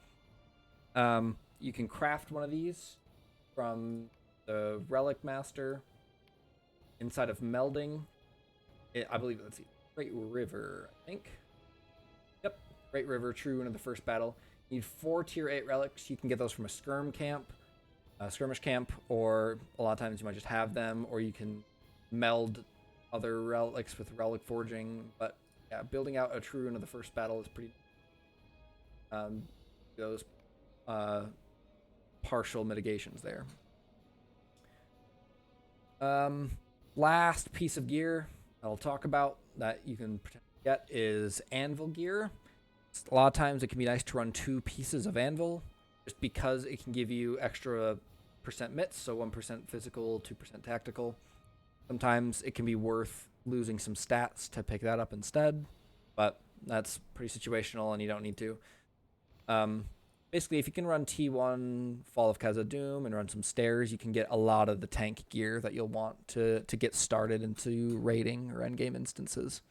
You can craft one of these from the Relic Master inside of Melding. I believe, let's see, Great River, I think. Yep, Great River, True Rune of the First Battle. You need 4 tier 8 relics. You can get those from a skirmish camp, or a lot of times you might just have them, or you can meld other relics with relic forging. But yeah, building out a True Rune of the First Battle is pretty those partial mitigations there. Last piece of gear I'll talk about that you can get is anvil gear. A lot of times it can be nice to run 2 pieces of anvil, just because it can give you extra percent mits, so 1% physical, 2% tactical. Sometimes it can be worth losing some stats to pick that up instead, but that's pretty situational and you don't need to. Basically, if you can run T1 Fall of Khazad-dûm and run some stairs, you can get a lot of the tank gear that you'll want to get started into raiding or endgame instances.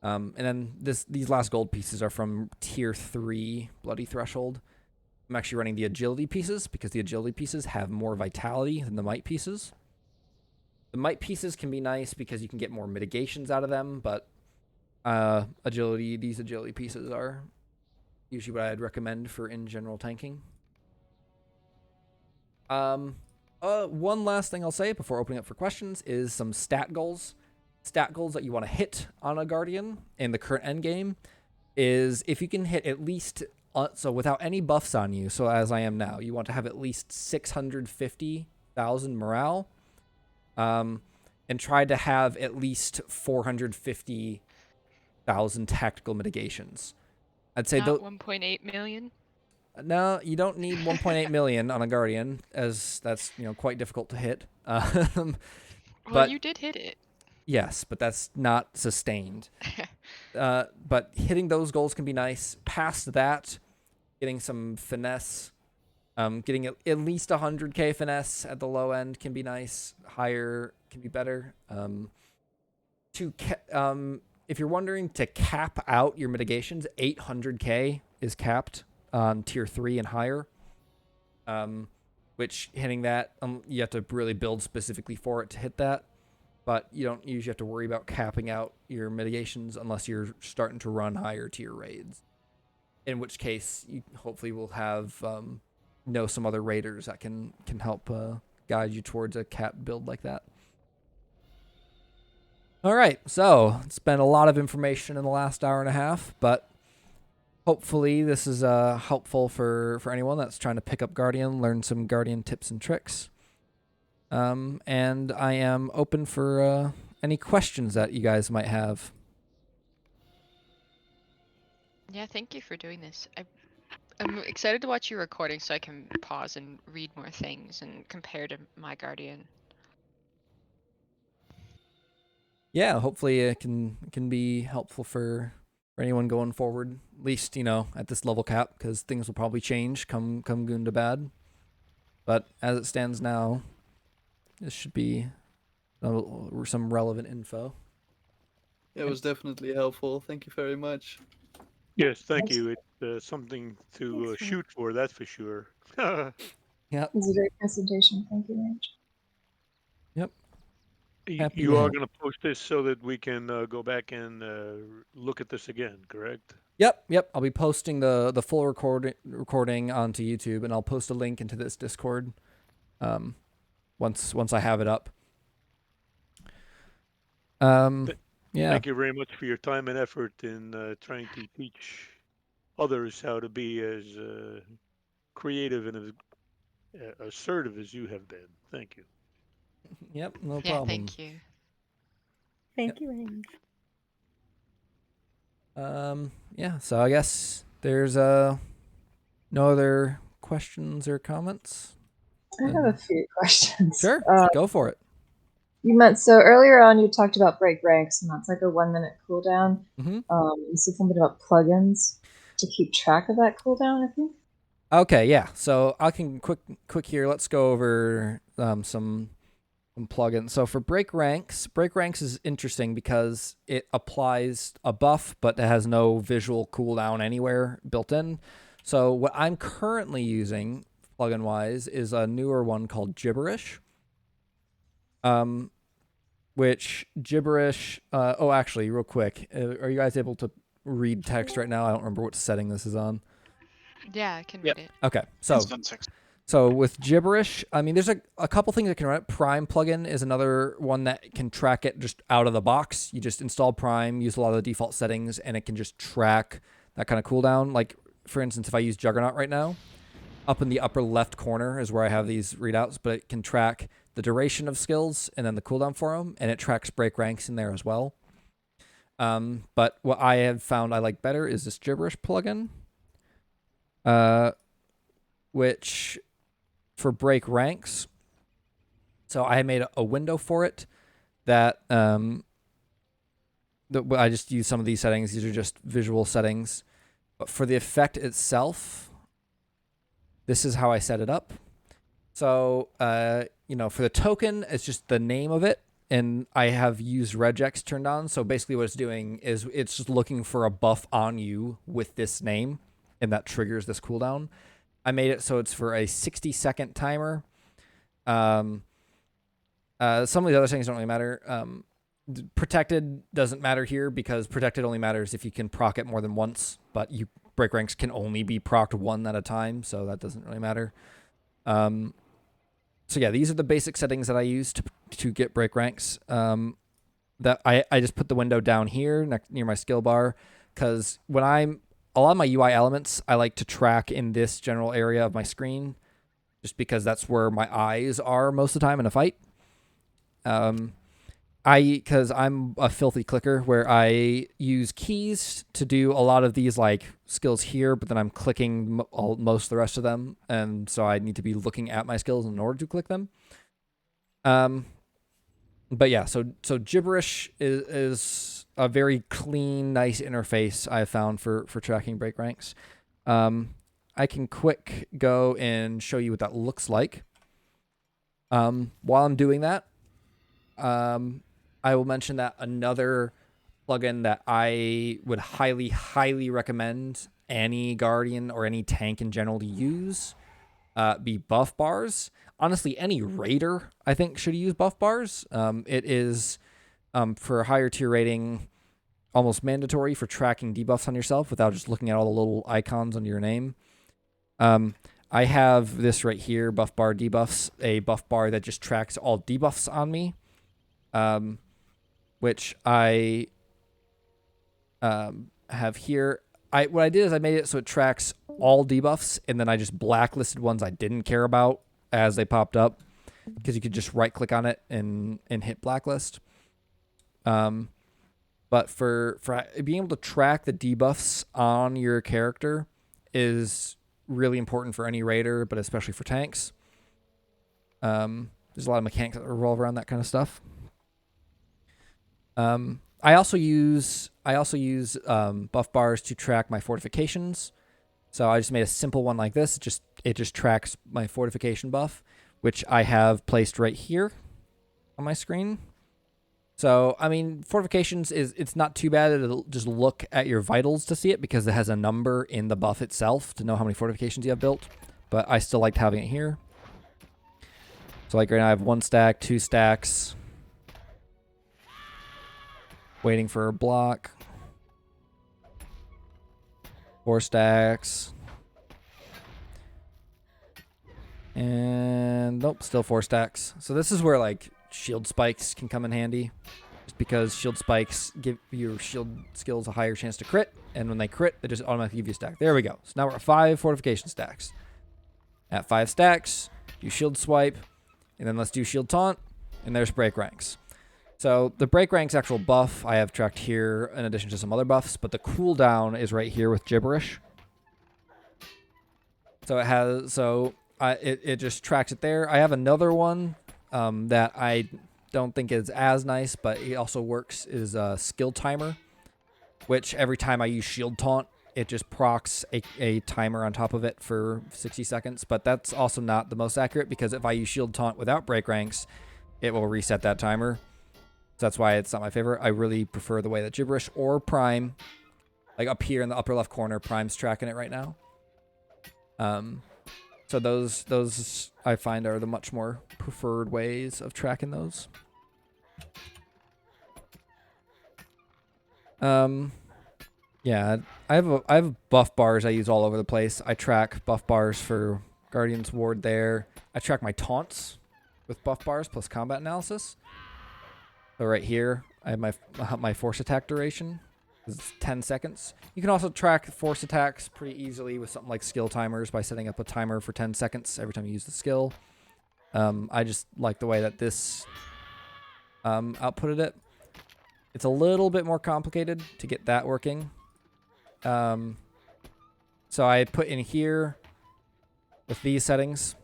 And then these last gold pieces are from tier 3 Bloody Threshold. I'm actually running the agility pieces because the agility pieces have more vitality than the might pieces. The might pieces can be nice because you can get more mitigations out of them, but these agility pieces are usually what I'd recommend for in general tanking. One last thing I'll say before opening up for questions is some stat goals. Stat goals that you want to hit on a Guardian in the current endgame is if you can hit at least, so without any buffs on you, so as I am now, you want to have at least 650,000 morale, and try to have at least 450,000 tactical mitigations. I'd say Not 1.8 million. No, you don't need 1.8 million on a Guardian, as that's quite difficult to hit. Well, but you did hit it. Yes, but that's not sustained. But hitting those goals can be nice. Past that, getting some finesse, getting at least 100k finesse at the low end can be nice. Higher can be better. If you're wondering, to cap out your mitigations, 800k is capped on tier 3 and higher. Which hitting that, you have to really build specifically for it to hit that. But you don't usually have to worry about capping out your mitigations unless you're starting to run higher tier raids. In which case, you hopefully will have some other raiders that can help guide you towards a cap build like that. All right, so it's been a lot of information in the last hour and a half, but hopefully this is helpful for anyone that's trying to pick up Guardian, learn some Guardian tips and tricks. And I am open for any questions that you guys might have. Yeah, thank you for doing this. I'm excited to watch your recording so I can pause and read more things and compare to my Guardian. Yeah, hopefully it can be helpful for anyone going forward, at least, at this level cap, because things will probably change come Goon to bad. But as it stands now, this should be some relevant info. It was definitely helpful. Thank you very much. Yes, thank you. It's something to shoot for, that's for sure. Yeah. It was a great presentation. Thank you, Range. Yep. You are going to post this so that we can go back and look at this again, correct? Yep. I'll be posting the full recording onto YouTube, and I'll post a link into this Discord once I have it up. Yeah. Thank you very much for your time and effort in trying to teach others how to be as creative and as assertive as you have been. Thank you. Yep, no Yeah, problem. thank you. Thank you, Range. Yeah, so I guess there's no other questions or comments. I have a few questions. Sure, go for it. So earlier on you talked about break ranks, and that's like a 1-minute cooldown. Mm-hmm. You said something about plugins to keep track of that cooldown, I think. Okay, yeah. So I can quick here. Let's go over some plugins. So for break ranks is interesting because it applies a buff, but it has no visual cooldown anywhere built in. So what I'm currently using plugin wise is a newer one called Gibberish. Which Gibberish, actually, real quick, are you guys able to read text right now? I don't remember what setting this is on. Yeah, I can read it. Okay, so with Gibberish, I mean, there's a couple things that can run it. Prime plugin is another one that can track it just out of the box. You just install Prime, use a lot of the default settings, and it can just track that kind of cooldown. Like, for instance, if I use Juggernaut right now, up in the upper left corner is where I have these readouts, but it can track the duration of skills and then the cooldown for them, and it tracks break ranks in there as well. But what I have found I like better is this gibberish plugin, which for break ranks. So I made a window for it that I just use some of these settings. These are just visual settings. But for the effect itself, this is how I set it up. So, you know, for the token, it's just the name of it. And I have used regex turned on. So basically what it's doing is it's just looking for a buff on you with this name. And that triggers this cooldown. I made it so it's for a 60-second timer. Some of the other things don't really matter. Protected doesn't matter here because protected only matters if you can proc it more than once. But break ranks can only be procced one at a time. So that doesn't really matter. So yeah, these are the basic settings that I use to get break ranks. That I just put the window down here near my skill bar, because when a lot of my UI elements I like to track in this general area of my screen, just because that's where my eyes are most of the time in a fight. Because I'm a filthy clicker where I use keys to do a lot of these like skills here, but then I'm clicking most of the rest of them. And so I need to be looking at my skills in order to click them. But yeah, so gibberish is a very clean, nice interface I've found for tracking break ranks. I can quick go and show you what that looks like. While I'm doing that, I will mention that another plugin that I would highly, highly recommend any Guardian or any tank in general to use be Buffbars. Honestly, any Raider, I think, should use Buffbars. It is, for a higher tier rating, almost mandatory for tracking debuffs on yourself without just looking at all the little icons under your name. I have this right here, Buffbar debuffs, a buff bar that just tracks all debuffs on me. Which I have here. What I did is I made it so it tracks all debuffs, and then I just blacklisted ones I didn't care about as they popped up, because you could just right click on it and hit blacklist. But for being able to track the debuffs on your character is really important for any raider, but especially for tanks. There's a lot of mechanics that revolve around that kind of stuff. I also use buff bars to track my fortifications. So I just made a simple one like this. It just tracks my fortification buff, which I have placed right here on my screen. So I mean, fortifications it's not too bad. It'll just look at your vitals to see it because it has a number in the buff itself to know how many fortifications you have built. But I still liked having it here. So like right now I have 1 stack, 2 stacks. Waiting for a block. 4 stacks. And nope, still 4 stacks. So this is where like shield spikes can come in handy. Just because shield spikes give your shield skills a higher chance to crit. And when they crit, they just automatically give you a stack. There we go. So now we're at 5 fortification stacks. At 5 stacks, do shield swipe. And then let's do shield taunt. And there's break ranks. So the break rank's actual buff I have tracked here in addition to some other buffs, but the cooldown is right here with gibberish. So it just tracks it there. I have another one that I don't think is as nice, but it also works, is a skill timer, which every time I use shield taunt, it just procs a timer on top of it for 60 seconds. But that's also not the most accurate, because if I use shield taunt without break ranks, it will reset that timer. So that's why it's not my favorite. I really prefer the way that gibberish or prime, like up here in the upper left corner, prime's tracking it right now. So those I find are the much more preferred ways of tracking those. Yeah, I have buff bars I use all over the place. I track buff bars for Guardian's Ward there. I track my taunts with buff bars plus combat analysis. So right here, I have my force attack duration. It's 10 seconds. You can also track force attacks pretty easily with something like skill timers by setting up a timer for 10 seconds every time you use the skill. I just like the way that this outputted it. It's a little bit more complicated to get that working. So I put in here with these settings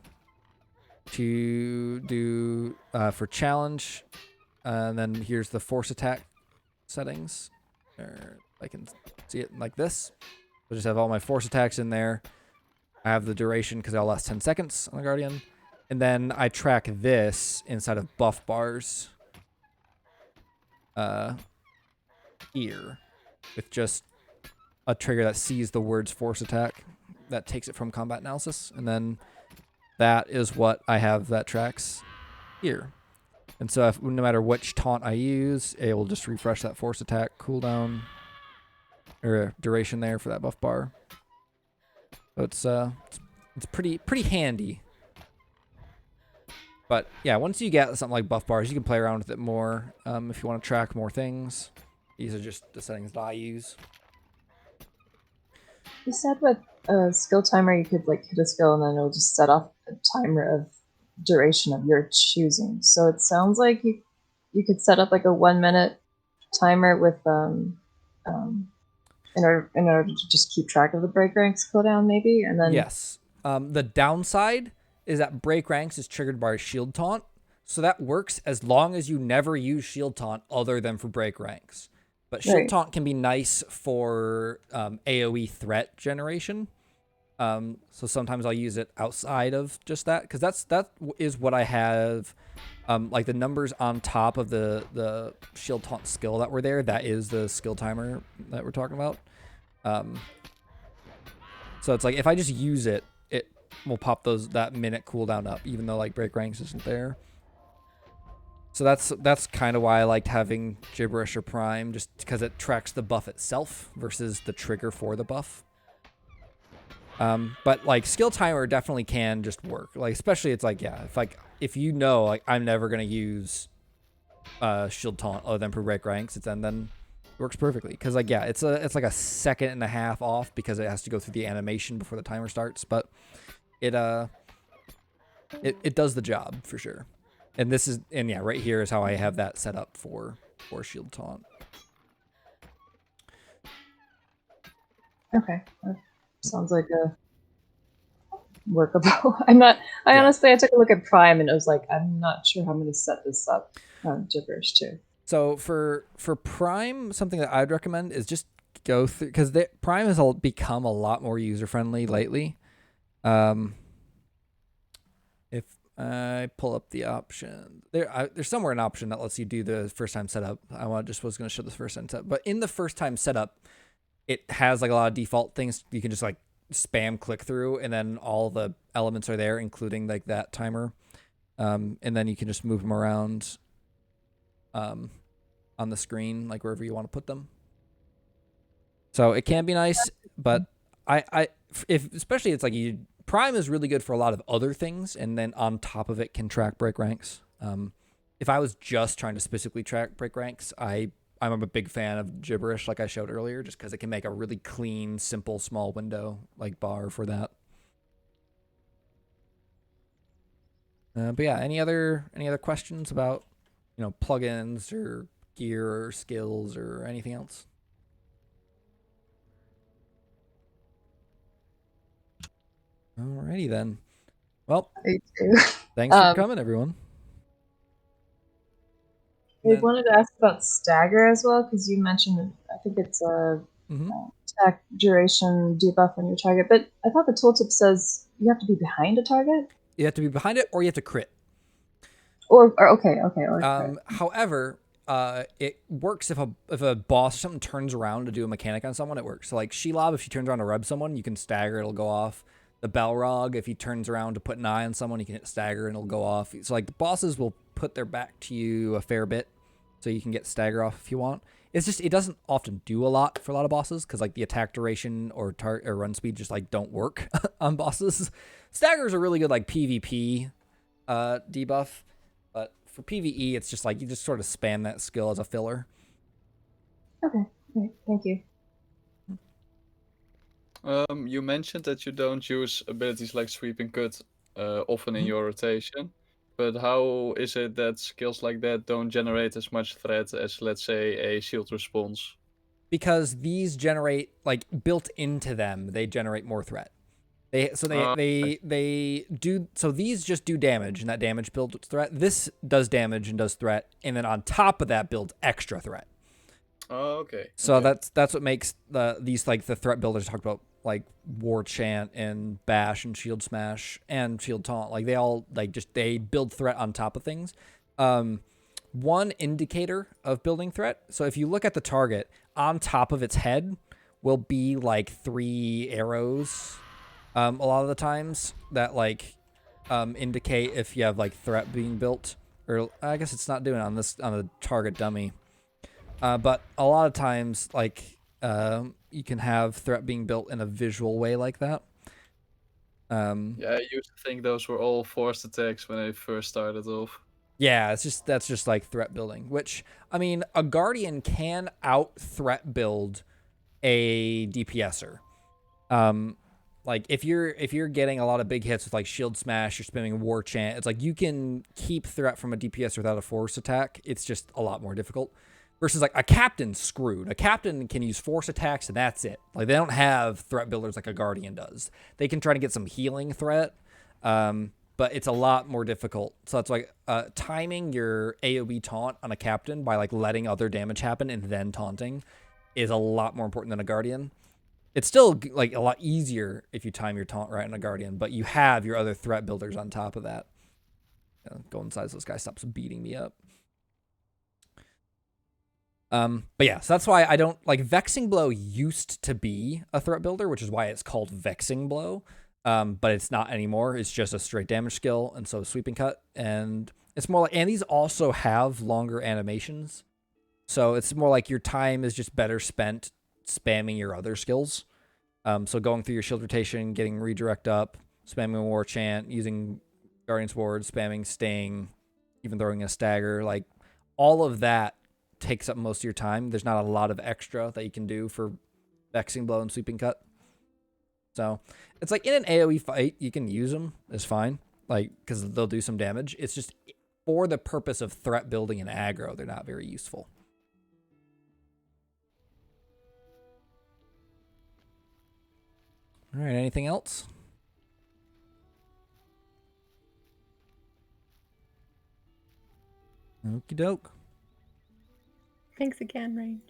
to do for challenge, and then here's the force attack settings. I can see it like this. I just have all my force attacks in there. I have the duration because I'll last 10 seconds on the Guardian. And then I track this inside of Buffbars here with just a trigger that sees the words force attack that takes it from combat analysis. And then that is what I have that tracks here. And so no matter which taunt I use, it will just refresh that force attack cooldown or duration there for that buff bar. So it's pretty handy. But yeah, once you get something like buff bars, you can play around with it more if you want to track more things. These are just the settings that I use. You said with a skill timer, you could like hit a skill and then it'll just set off a timer of duration of your choosing. So it sounds like you could set up like a 1 minute timer with in order to just keep track of the break ranks cooldown, maybe, and then yes. The downside is that break ranks is triggered by a shield taunt, so that works as long as you never use shield taunt other than for break ranks. But shield taunt can be nice for AoE threat generation. So sometimes I'll use it outside of just that, because that is what I have. Like the numbers on top of the shield taunt skill that were there, that is the skill timer that we're talking about. So it's like if I just use it, it will pop that minute cooldown up, even though like break ranks isn't there. So that's kind of why I liked having Gibberish or Prime, just because it tracks the buff itself versus the trigger for the buff. But like skill timer definitely can just work. Like especially it's like, yeah, if you know like I'm never gonna use shield taunt other than for break ranks, then it works perfectly. Because like yeah, it's like a second and a half off because it has to go through the animation before the timer starts, but it does the job for sure. And yeah, right here is how I have that set up for shield taunt. okay. Sounds like a workable. Honestly, I took a look at Prime and it was like, I'm not sure how I'm going to set this up on Gibberish too. So for Prime, something that I'd recommend is just go through, because Prime has become a lot more user friendly lately. If I pull up the option, there's somewhere an option that lets you do the first time setup. I was going to show this first time setup, but in the first time setup, it has like a lot of default things you can just like spam click through, and then all the elements are there, including like that timer. And then you can just move them around on the screen, like wherever you want to put them. So it can be nice, but especially it's like Prime is really good for a lot of other things, and then on top of it can track break ranks. If I was just trying to specifically track break ranks, I'm a big fan of Gibberish, like I showed earlier, just because it can make a really clean, simple, small window like bar for that. But yeah, any other questions about plugins or gear or skills or anything else? Alrighty then. Well, thanks for coming, everyone. I wanted to ask about Stagger as well, because you mentioned, I think it's a attack duration debuff on your target, but I thought the tooltip says you have to be behind a target? You have to be behind it, or you have to crit. Or crit. However, it works if a boss or something turns around to do a mechanic on someone, it works. So like Shelob, if she turns around to rub someone, you can stagger, it'll go off. The Balrog, if he turns around to put an eye on someone, you can hit stagger and it'll go off. So like the bosses will put their back to you a fair bit, so you can get stagger off if you want. It's just, it doesn't often do a lot for a lot of bosses, because like the attack duration or run speed just like don't work on bosses. Staggers are really good like PvP debuff, but for PvE it's just like you just sort of spam that skill as a filler. Okay, great. Thank you. You mentioned that you don't use abilities like sweep and cut often in your rotation. But how is it that skills like that don't generate as much threat as, let's say, a shield response? Because these generate, like, built into them, they generate more threat. They do, so these just do damage, and that damage builds threat. This does damage and does threat, and then on top of that builds extra threat. Oh, okay. So okay. that's what makes these, like, the threat builders talk about, like War Chant and Bash and Shield Smash and Shield Taunt. Like, they all, like, just, they build threat on top of things. One indicator of building threat. So if you look at the target, on top of its head will be like 3 arrows. A lot of the times that, like, indicate if you have, like, threat being built. Or I guess it's not doing it on the target dummy. But a lot of times, like, you can have threat being built in a visual way like that. Yeah, I used to think those were all forced attacks when I first started off. Yeah, that's just like threat building, which, I mean, a Guardian can out threat build a DPSer. Like, if you're getting a lot of big hits with, like, Shield Smash, you're spamming War Chant, it's like you can keep threat from a DPS without a force attack. It's just a lot more difficult. Versus, like, a Captain's screwed. A Captain can use force attacks and that's it. Like, they don't have threat builders like a Guardian does. They can try to get some healing threat, but it's a lot more difficult. So that's like timing your AoE taunt on a Captain by, like, letting other damage happen and then taunting is a lot more important than a Guardian. It's still, like, a lot easier if you time your taunt right on a Guardian, but you have your other threat builders on top of that. Go inside so this guy stops beating me up. But yeah, so that's why I don't, like, Vexing Blow used to be a threat builder, which is why it's called Vexing Blow. But it's not anymore. It's just a straight damage skill, and so Sweeping Cut. And it's more like, and these also have longer animations. So it's more like your time is just better spent spamming your other skills. So going through your shield rotation, getting redirect up, spamming War Chant, using Guardian's Ward, spamming Sting, even throwing a Stagger, like, all of that takes up most of your time. There's not a lot of extra that you can do for Vexing Blow and Sweeping Cut. So it's like in an AoE fight, you can use them. It's fine, like, because they'll do some damage. It's just for the purpose of threat building and aggro, they're not very useful. All right, anything else? Okie doke. Thanks again, Range.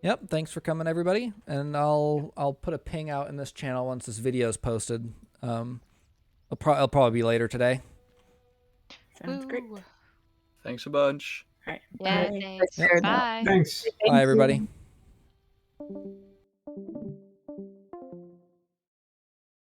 Yep, thanks for coming, everybody. And I'll put a ping out in this channel once this video is posted. It'll probably be later today. Sounds great. Ooh. Thanks a bunch. All right. Yeah, Bye. thanks. Yep. Bye. Thanks. Bye, everybody. You.